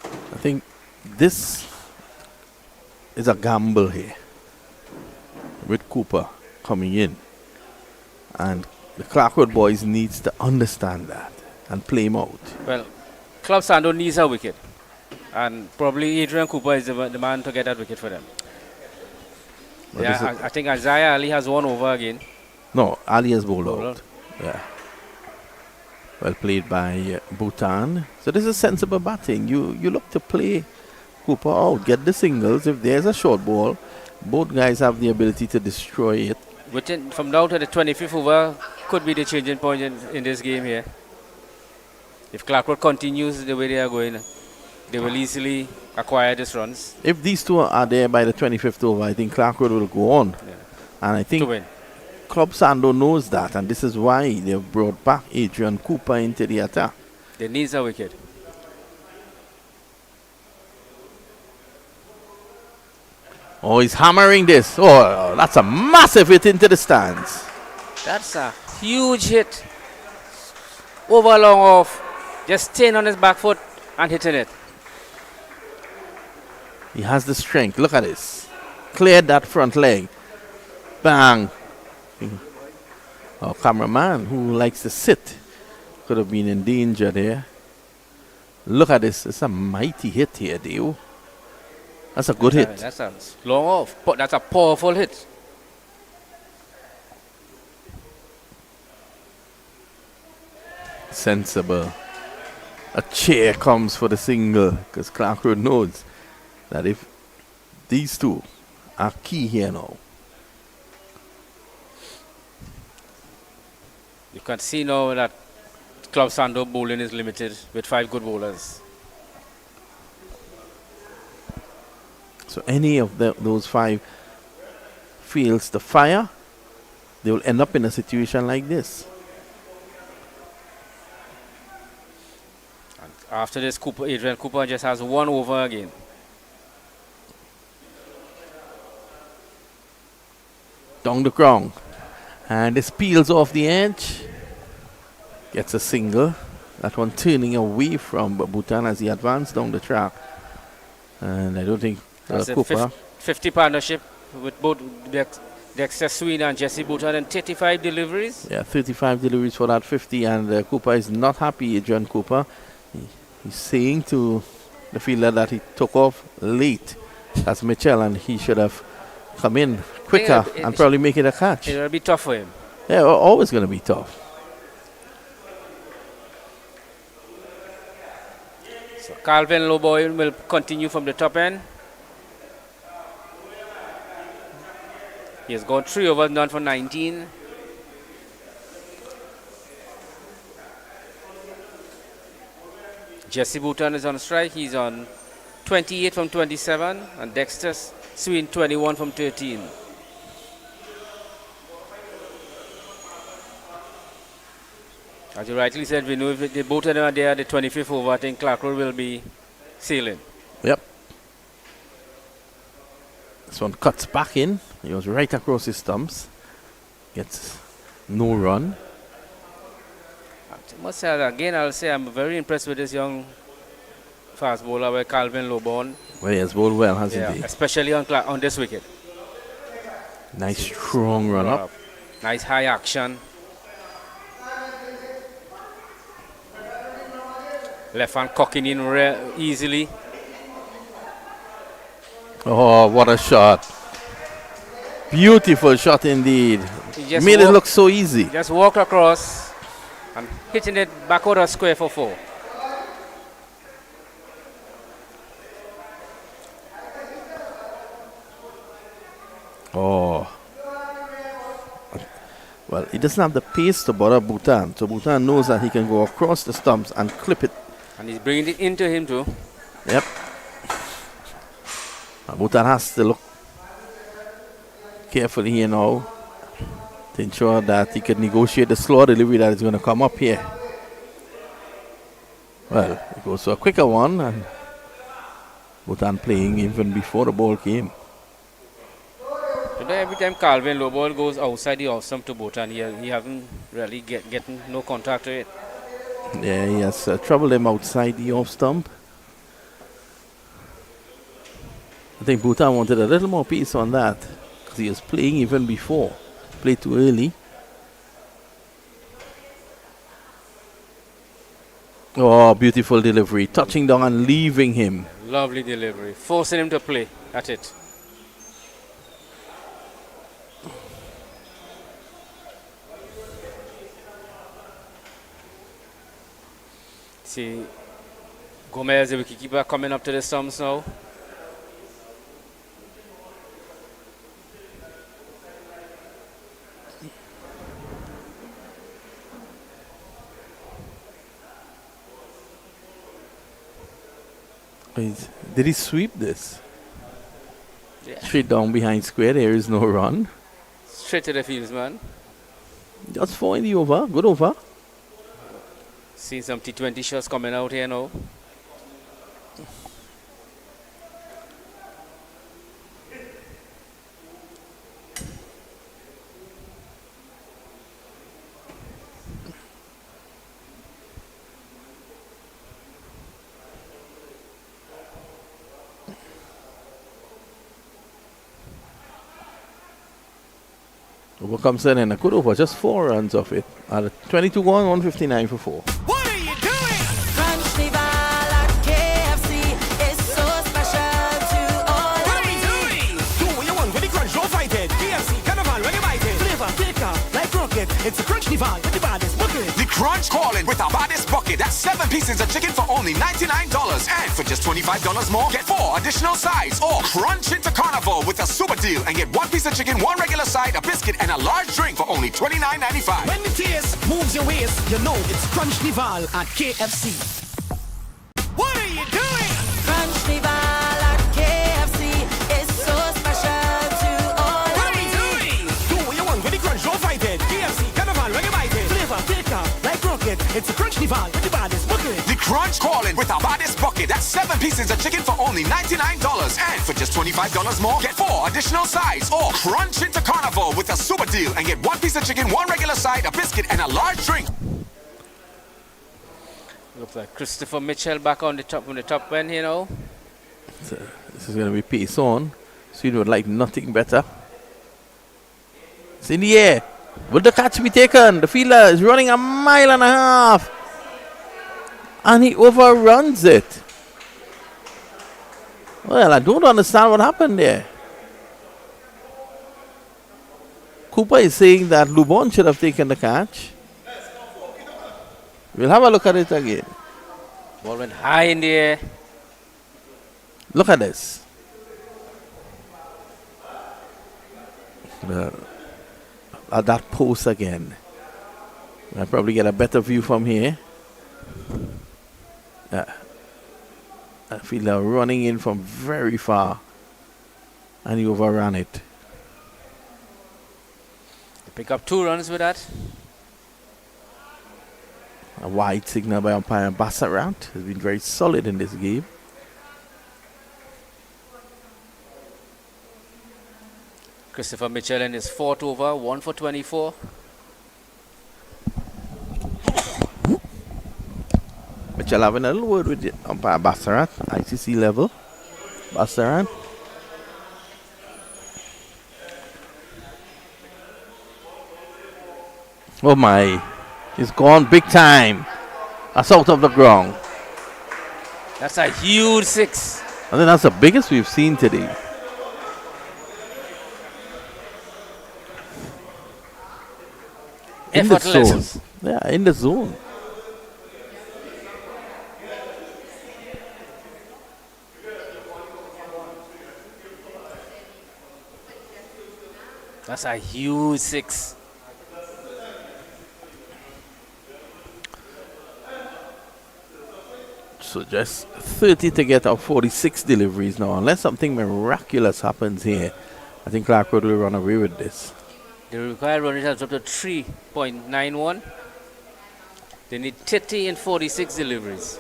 I think this is a gamble here with Cooper coming in. And the Clarke boys needs to understand that and play him out. Well, Club Sando needs a wicket. And probably Adrian Cooper is the man to get that wicket for them. But Yeah, I think Isaiah Ali has 1 over again. no, Ali has bowled Bowled out. out. Yeah. Well played by Bhutan. So this is sensible batting. You look to play Cooper out, get the singles. If there's a short ball, both guys have the ability to destroy it. From now to the 25th over could be the changing point in this game here. If Clarke continues the way they are going, they will easily acquire these runs If these two are there by the 25th over, I think Clarke will go on. Yeah. And I to think win. Club Sando knows that, and this is why they've brought back Adrian Cooper into the attack. They need a wicket. Oh, he's hammering this. Oh, that's a massive hit into the stands. That's a huge hit. Over long off. Just staying on his back foot and hitting it. He has the strength. Look at this. Cleared that front leg. Bang. Our cameraman who likes to sit could have been in danger there. Look at this. It's a mighty hit here, Dave. That's a good hit. That's a long off. But that's a powerful hit. Sensible. A chair comes for the single because Clarke knows that if these two are key here now. You can see now that Club Sando bowling is limited with 5 good bowlers. So any of those 5 fails to fire, they will end up in a situation like this. And after this, Adrian Cooper just has 1 over again. Down the ground. And this peels off the edge. Gets a single. That one turning away from Bhutan as he advanced down the track. And I don't think That's a Cooper. 50 partnership with both Dexter Sweeney and Jesse Bhutan and 35 deliveries. Yeah, 35 deliveries for that 50. And Cooper is not happy, John Cooper. He's saying to the fielder that he took off late. That's Mitchell, and he should have come in quicker and probably make it a catch. It'll be tough for him. Yeah, always going to be tough. So Calvin Lowboy will continue from the top end. He has got 3 overs done for 19. Jesse Bhutan is on strike. He's on 28 from 27. And Dexter Sweeney 21 from 13. As you rightly said, we know if they both of them are there at the 25th over, I think Clarke will be sailing. Yep. This one cuts back in. He was right across his stumps. Gets no run. I must say, again, I'll say I'm very impressed with this young fast bowler by Calvin Lowbourne. Well, he has bowled well, hasn't he? Especially on this wicket. Nice strong run up. Nice high action. Left hand cocking in easily. Oh, what a shot. Beautiful shot indeed. He just Made it look so easy. Just walked across and hitting it back out of square for 4. Oh. Well, he doesn't have the pace to bother Bhutan. So Bhutan knows that he can go across the stumps and clip it. And he's bringing it into him too. Yep. Bhutan has to look carefully here now to ensure that he can negotiate the slow delivery that is going to come up here. Well, it goes for a quicker one, and Bhutan playing even before the ball came. You know, every time Calvin Lowbourne goes outside the off stump to Bhutan, he hasn't really getting no contact to it. Yeah, he has troubled him outside the off stump. I think Bhutan wanted a little more pace on that because he was playing even before. Played too early. Oh, beautiful delivery. Touching down and leaving him. Lovely delivery. Forcing him to play. That's it. See, Gomez, the wicketkeeper, coming up to the stumps now. Did he sweep this? Yeah. Straight down behind square. There is no run. Straight to the fields, man. Just 4 in the over. Good over. See some T20 shots coming out here now. Over comes in and a good over. Just 4 runs off it. 22 gone, 159 for 4. What are you doing? Carnival at KFC is so special to all What of are you me. doing? Do what you want with the crunch, don't fight it. KFC, Carnival, when you bite it. Flavor, thicker, like rocket. It's a Crunchnival with the baddest bucket. The Crunch calling with our baddest bucket. That's 7 pieces of chicken for only $99. And for just $25 more, get 4 additional sides. Or crunch into Carnival with a super deal and get 1 piece of chicken, 1 regular side, a biscuit, and a large drink for only $29.95. When the taste moves your waist, you know it's Crunchnival at KFC. What are you doing? Carnival at KFC is so special to all What of are you me. doing? Do what you want with the crunch, don't fight it. KFC, Carnival, when you bite it. Flavor, thicker, like rocket. wicket. It's a crunch dival with the baddest bucket. The Crunch calling with our baddest bucket. That's 7 pieces of chicken for only $99. And for just $25 more, get 4 additional sides. Or crunch into carnival with a super deal and get 1 piece of chicken, 1 regular side, a biscuit, and a large drink. Looks like Christopher Mitchell back on the top end, you know. So this is going to be pace on. Sweden would like nothing better. It's in the air. Will the catch be taken? The fielder is running a mile and a half. And he overruns it. Well, I don't understand what happened there. Cooper is saying that Lubon should have taken the catch. We'll have a look at it again. Ball went high in the air. Look at this. At that post again. I'll probably get a better view from here. I feel they're running in from very far. And he overran it. They pick up 2 runs with that. A wide signal by umpire Bassarat has been very solid in this game. Christopher Mitchell in his 4th over, 1 for 24. Mitchell having a little word with the umpire Bassarat, ICC level. Bassarat. Oh my. He's gone big time. That's out of the ground. That's a huge 6. I think that's the biggest we've seen today. In the zone. Effortless. Yeah, in the zone. That's a huge 6. So just 30 to get out 46 deliveries now. Unless something miraculous happens here, I think Clarke will run away with this. The required run rate has dropped to 3.91. They need 30 and 46 deliveries.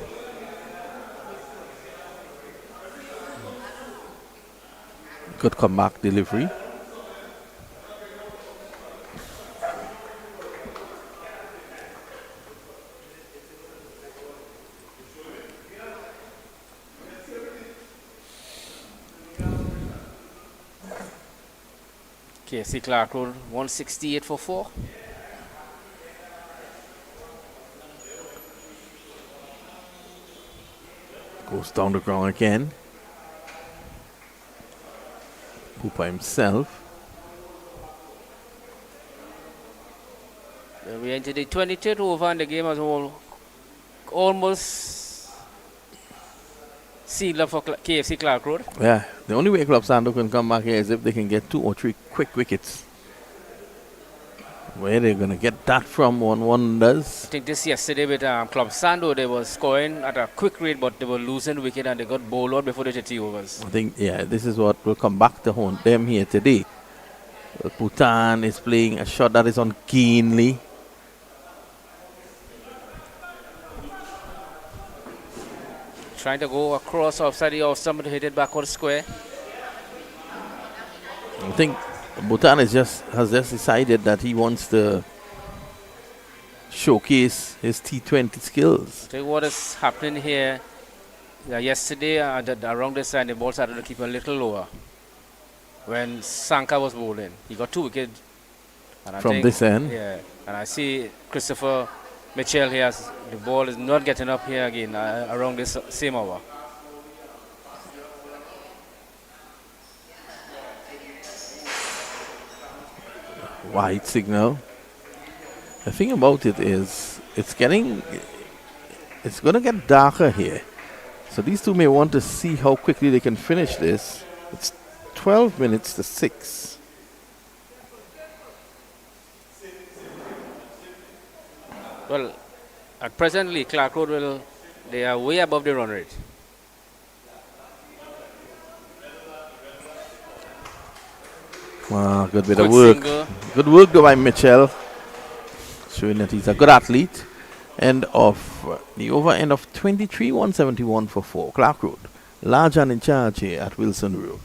Good comeback delivery. KFC Clarke Road 168 for 4. Goes down the ground again. Hooper himself. We entered the 23rd over and the game was almost sealed up for KFC Clarke Road. Yeah, the only way Club Sando can come back here is if they can get 2 or 3 quick wickets. Where they're going to get that from, one wonders. I think this yesterday with Club Sando, they were scoring at a quick rate, but they were losing wicket and they got bowled out before the 30 overs. I think, yeah, this is what will come back to haunt them here today. Bhutan is playing a shot that is on keenly. Trying to go across outside the off stump to hit it back on the square. I think Bhutan has just decided that he wants to showcase his T20 skills. Tell you what is happening here. Yesterday, around this time, the ball started to keep a little lower. When Sanka was bowling, he got 2 wickets. From this end? Yeah. And I see Christopher Mitchell here, the ball is not getting up here again around this same hour. Wide signal. The thing about it is, it's going to get darker here. So these two may want to see how quickly they can finish this. It's 12 minutes to 6. Well, at presently, Clarke Road they are way above the run rate. Wow, good bit of work. Single. Good work though by Mitchell. Showing that he's a good athlete. End of the over end of 23, 171 for 4. Clarke Road. Large and in charge here at Wilson Road.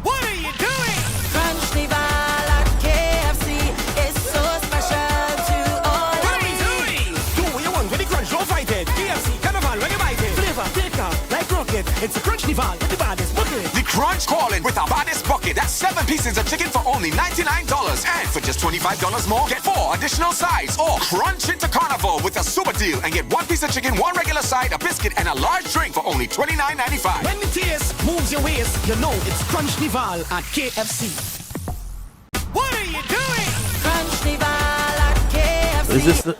What are you doing? Crunch the ball at KFC. It's so special to all. What are we doing? Do what you want with the crunch, don't fight it. KFC, carnival, when you bite it. Flavor, taker, like rocket. It's a crunch the ball with the baddest bucket. The Crunch calling with our baddest bucket. That's 7 pieces of chicken for only $99. And for just $25 more, get 4 additional sides. Or crunch into carnival with a super deal and get 1 piece of chicken, 1 regular side, a biscuit, and a large drink for only $29.95. When the taste moves your waist, you know it's Crunch Nival at KFC. What are you doing? Crunch Nival at KFC.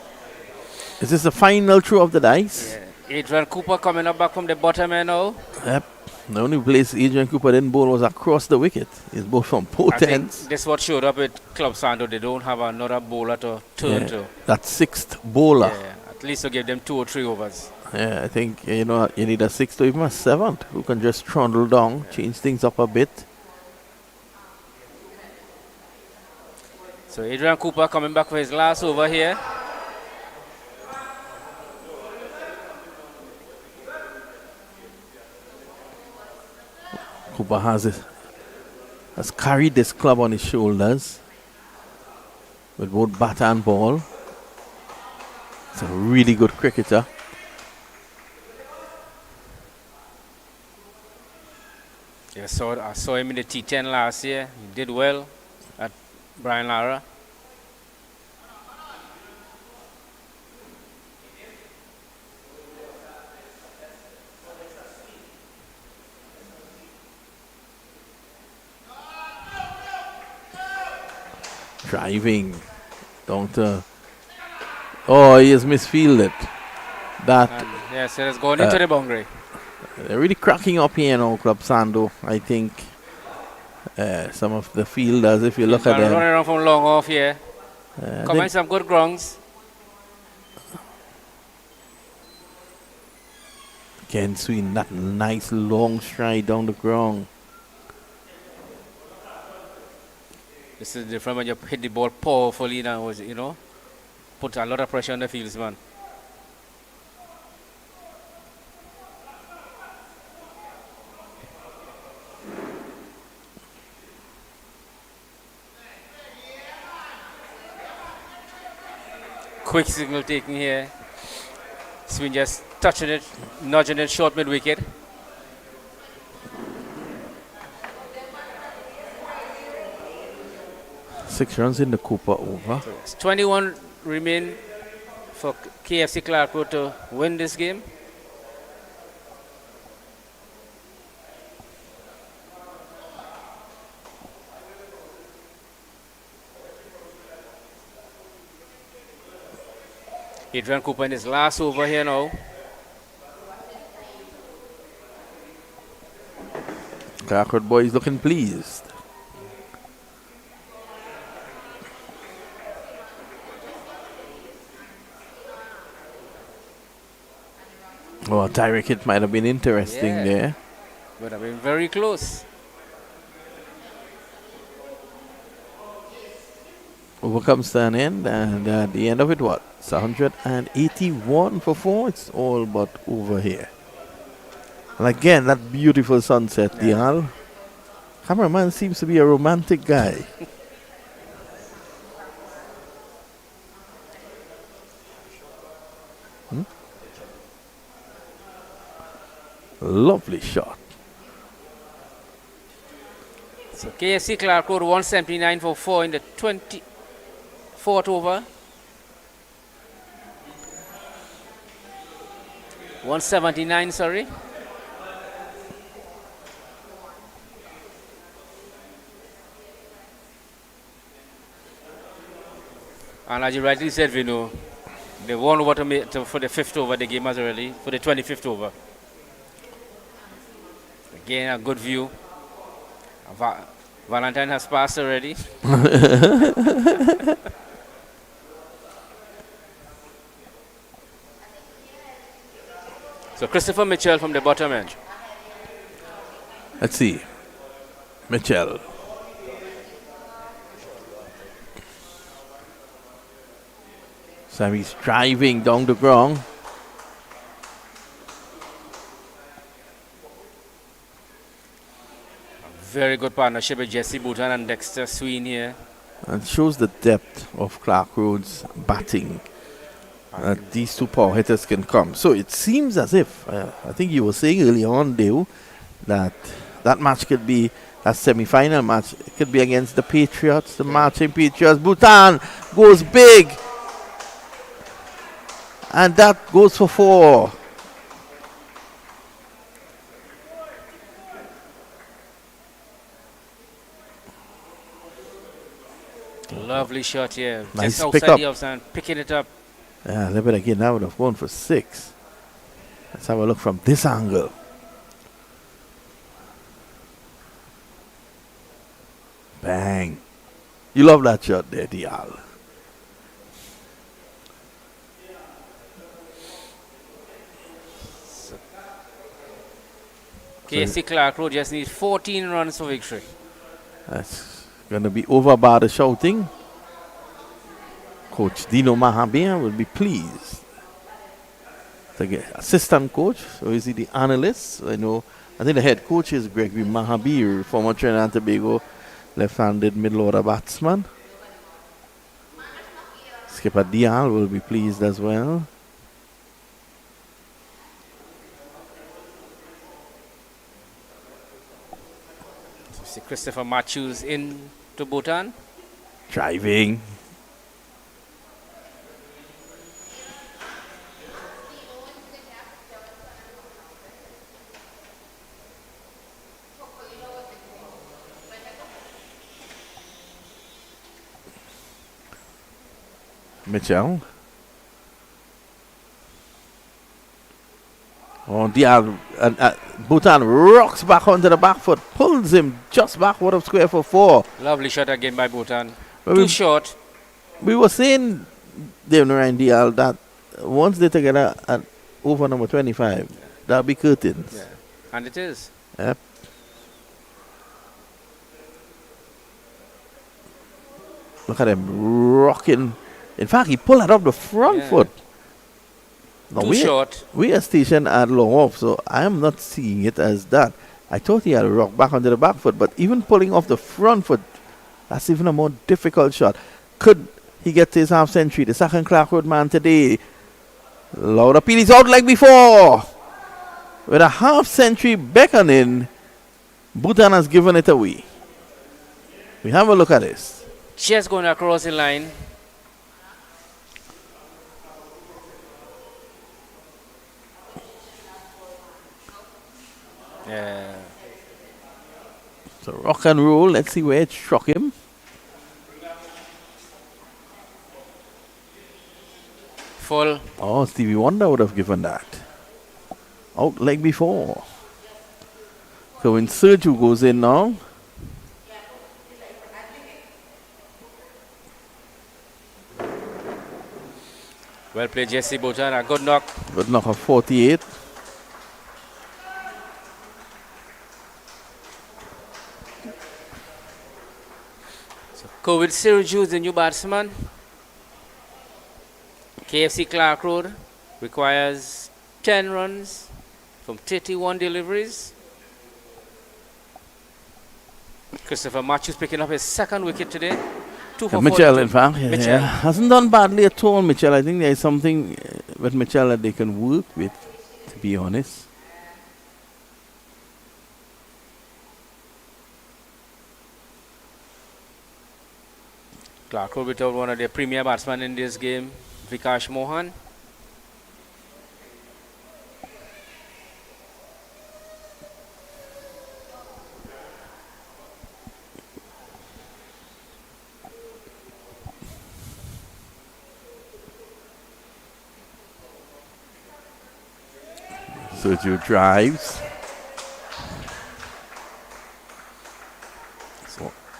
Is this the final throw of the dice? Yeah. Adrian Cooper coming up back from the bottom end now. Yep. The only place Adrian Cooper didn't bowl was across the wicket. He's bowled from both I think ends. this is what showed up with Club Sando. They don't have another bowler to turn to. That sixth bowler. Yeah, at least to give them 2 or 3 overs. Yeah, I think you need a sixth or even a seventh who can just trundle down, change things up a bit. So Adrian Cooper coming back for his last over here. Cooper has carried this club on his shoulders with both bat and ball. He's a really good cricketer. Yeah, I saw him in the T10 last year. He did well at Brian Lara. Driving down to. Oh, he has misfielded. That. Yes, it has gone into the boundary. They're really cracking up here now, Club Sando. I think some of the fielders, if you look at them. Running around from long off here. Coming some good grounds. Ken swing that nice long stride down the ground. This is different when you hit the ball powerfully now, put a lot of pressure on the fieldsman. Quick signal taken here. Swing just touching it, nudging it short mid wicket. Six runs in the Cooper over. 21 remain for KFC Clarke Road to win this game. Adrian Cooper in his last over here now. Clarke Road boys looking pleased. Oh, a direct hit might have been interesting there. But have been very close. Over comes to an end, and at the end of it, what? It's 181 for 4. It's all but over here. And again, that beautiful sunset, Dial. Cameraman seems to be a romantic guy. Lovely shot. So KFC Clarke Road 179 for 4 in the 24th over. 179, sorry. And as you rightly said, Vino, they won over for the 5th over. The game was early for the 25th over. Again, a good view. Valentine has passed already. So Christopher Mitchell from the bottom edge. Let's see. Mitchell. Sammy's driving down the ground. Very good partnership with Jesse Bouton and Dexter Sween here. And shows the depth of Clarke Road's batting. These two power hitters can come. So it seems as if, I think you were saying earlier on, Dale, that that match could be a semi-final match. It could be against the Patriots, the marching Patriots. Bhutan goes big. And that goes for 4. Lovely shot here. Nice Just pick outside up. the offside, picking it up. Yeah, a little bit again. That would have gone for 6. Let's have a look from this angle. Bang. You love that shot there, Dial. KFC Clarke Road just needs 14 runs for victory. That's going to be over by the shouting. Coach Dino Mahabia will be pleased. To get assistant coach, so is he the analyst? I think the head coach is Gregory Mahabir, former Trinidad and Tobago left-handed middle-order batsman. Skipper Dial will be pleased as well. So see Christopher Matthews in to Bhutan. Driving. Mitchell. Oh, Dial, Bhutan rocks back onto the back foot, pulls him just back out of square for 4. Lovely shot again by Bhutan. Well, Too short. We were saying, Dave and Dial, that once they take it at over number 25, that'll be curtains. Yeah. And it is. Yep. Look at him rocking. In fact, he pulled it up the front foot. Now Too short. We are stationed at long off, so I am not seeing it as that. I thought he had a rock back onto the back foot, but even pulling off the front foot, that's even a more difficult shot. Could he get to his half century? The second Clarke Road man today. Loud appeal, he's out like before. With a half century beckoning, Bhutan has given it away. We have a look at this. Just going across the line. Yeah. So rock and roll. Let's see where it struck him. Full. Oh, Stevie Wonder would have given that. Out like before. So when Sergio goes in now. Well played, Jesse Bhutan. A good knock. Good knock of 48. COVID Sergio, the new batsman. KFC Clarke Road requires 10 runs from 31 deliveries. Christopher Matthews picking up his second wicket today. 2 for Mitchell, 42. in fact, Mitchell. hasn't done badly at all, Mitchell. I think there is something with Mitchell that they can work with, to be honest. Clarke Road without one of their premier batsmen in this game, Vikash Mohan. Sergio drives.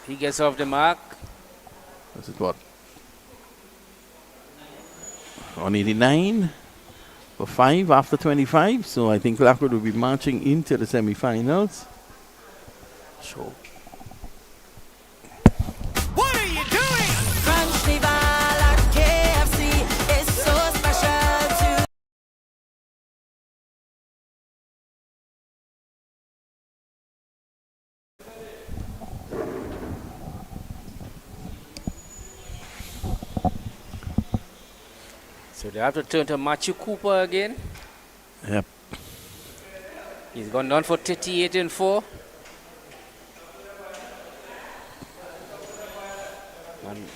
He gets off the mark. This is what? 189 for 5 after 25. So I think Clarke Road will be marching into the semi-finals. So What are you doing? Crunch the ball at KFC. It's So they have to turn to Matthew Cooper again. Yep. He's gone down for 38 and 4. And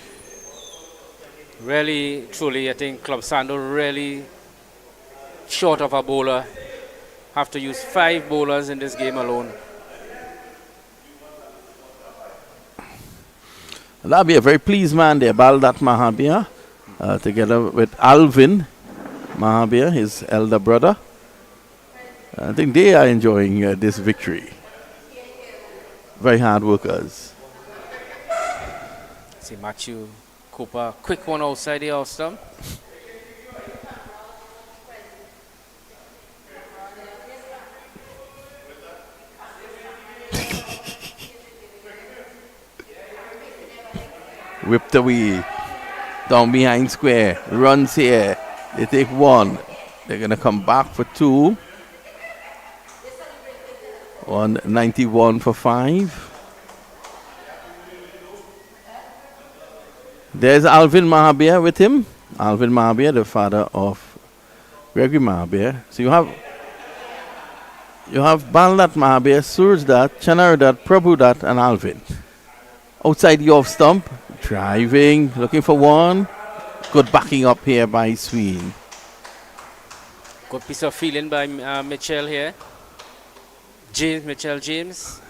really, truly, I think Club Sando really short of a bowler. Have to use 5 bowlers in this game alone. That'll be a very pleased man there, Baldat Mahabir, together with Alvin Mahabir, his elder brother. I think they are enjoying this victory. Very hard workers. See Matthew Cooper, quick one outside the off stump. Whipped away. Down behind square. Runs here. They take 1. They're going to come back for 2. 191 for 5. There's Alvin Mahabir with him. Alvin Mahabir, the father of Gregory Mahabir. So you have Baldat Mahabir, Surjdat, Chanaradat, Prabhudat, and Alvin. Outside the off stump, driving, looking for 1. Good backing up here by Sween. Good piece of feeling by Mitchell here. Mitchell James.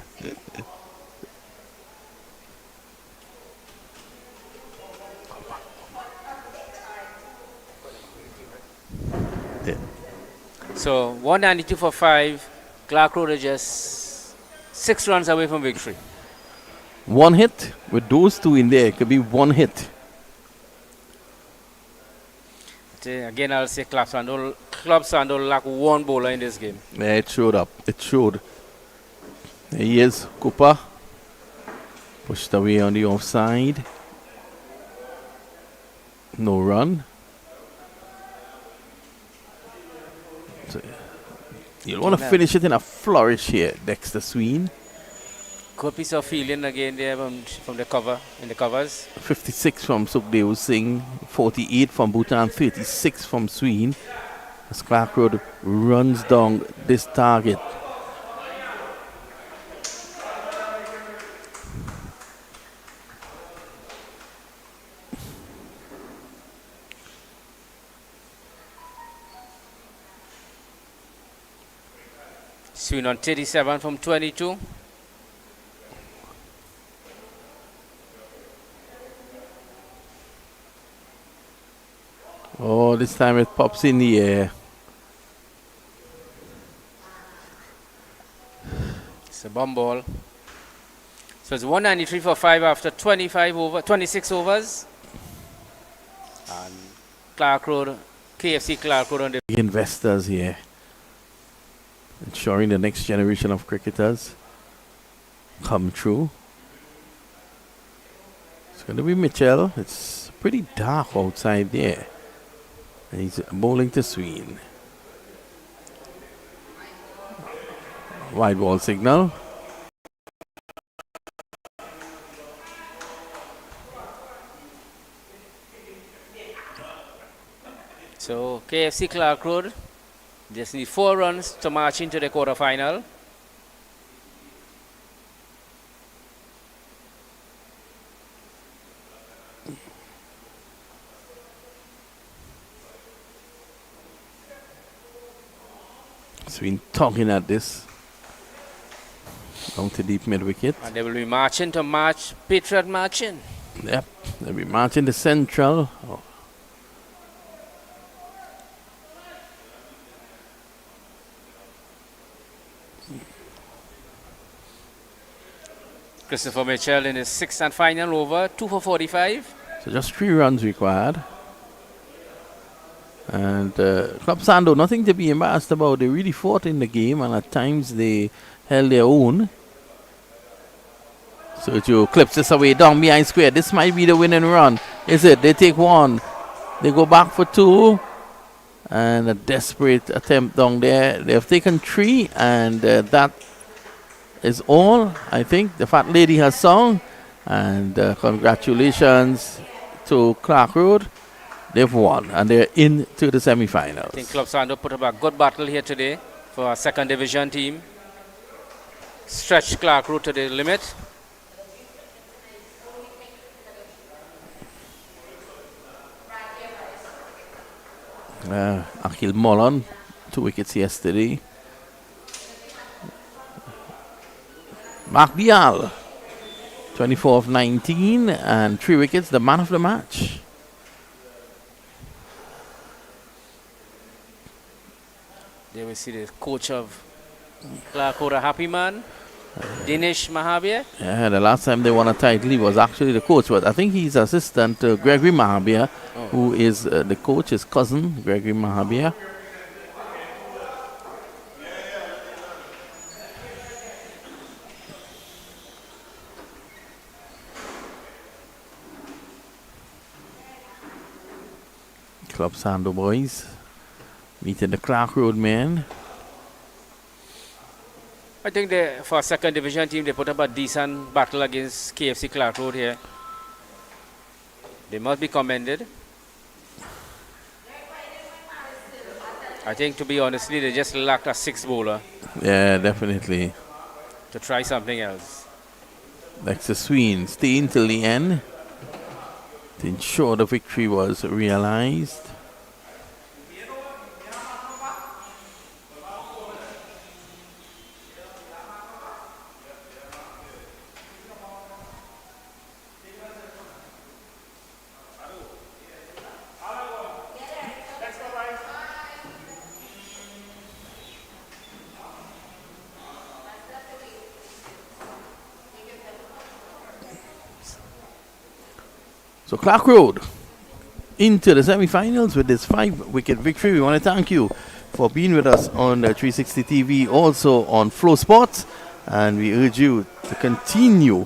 Yeah. So 192 for 5. Clarke Road are just 6 runs away from victory. 1 hit with those 2 in there. It could be 1 hit. Again, I'll say Club Sando lack 1 bowler in this game. Yeah, it showed up. It showed. There he is, Cooper. Pushed away on the offside. No run. So, you'll want to finish it in a flourish here, Dexter Sween. Good piece of feeling again there from the cover, in the covers. 56 from Sukhdev Singh, 48 from Bhutan, 36 from Sween. As Clarke Road runs down this target. Sween on 37 from 22. Oh, this time it pops in the air. It's a bomb ball. So it's 193 for 5 after 26 overs. And Clarke Road, KFC Clarke Road on the Investors here. Ensuring the next generation of cricketers come true. It's going to be Mitchell. It's pretty dark outside there. And he's bowling to Sween. Wide ball signal. So KFC Clarke Road just need 4 runs to march into the quarterfinal. Sween talking at this. Down to deep mid wicket. And they will be marching to march, Patriot marching. Yep. They'll be marching to central. Oh. Christopher Mitchell in his 6th and final over, 2 for 45. So just 3 runs required. And Club Sando, nothing to be embarrassed about. They really fought in the game, and at times they held their own. So Joe clips this away down behind square. This might be the winning run. Is it? They take 1. They go back for 2. And a desperate attempt down there. They have taken 3, and that is all. I think the fat lady has sung. And congratulations to Clarke Road. They've won, and they're into the I semi-finals. think Club Sando put up a good battle here today for our second division team. Stretched Clarke Road to the limit. Akil Mollon, 2 wickets yesterday. Mark Bial, 24 of 19 and 3 wickets, the man of the match. There we see the coach of Clarke Road, a happy man, Dinesh Mahabir. Yeah, the last time they won a title, he was actually the coach, but I think he's assistant to Gregory Mahabir, who is the coach's cousin, Gregory Mahabir. Club Sando boys meeting the Clarke Road men. I think for a second division team, they put up a decent battle against KFC Clarke Road here. They must be commended. I think, to be honestly, they just lacked a 6 bowler Yeah, definitely. to try something else. Dexter Sween staying till the end to ensure the victory was realized. So Clarke Road into the semi-finals with this 5-wicket victory. We want to thank you for being with us on 360 TV, also on Flow Sports, and we urge you to continue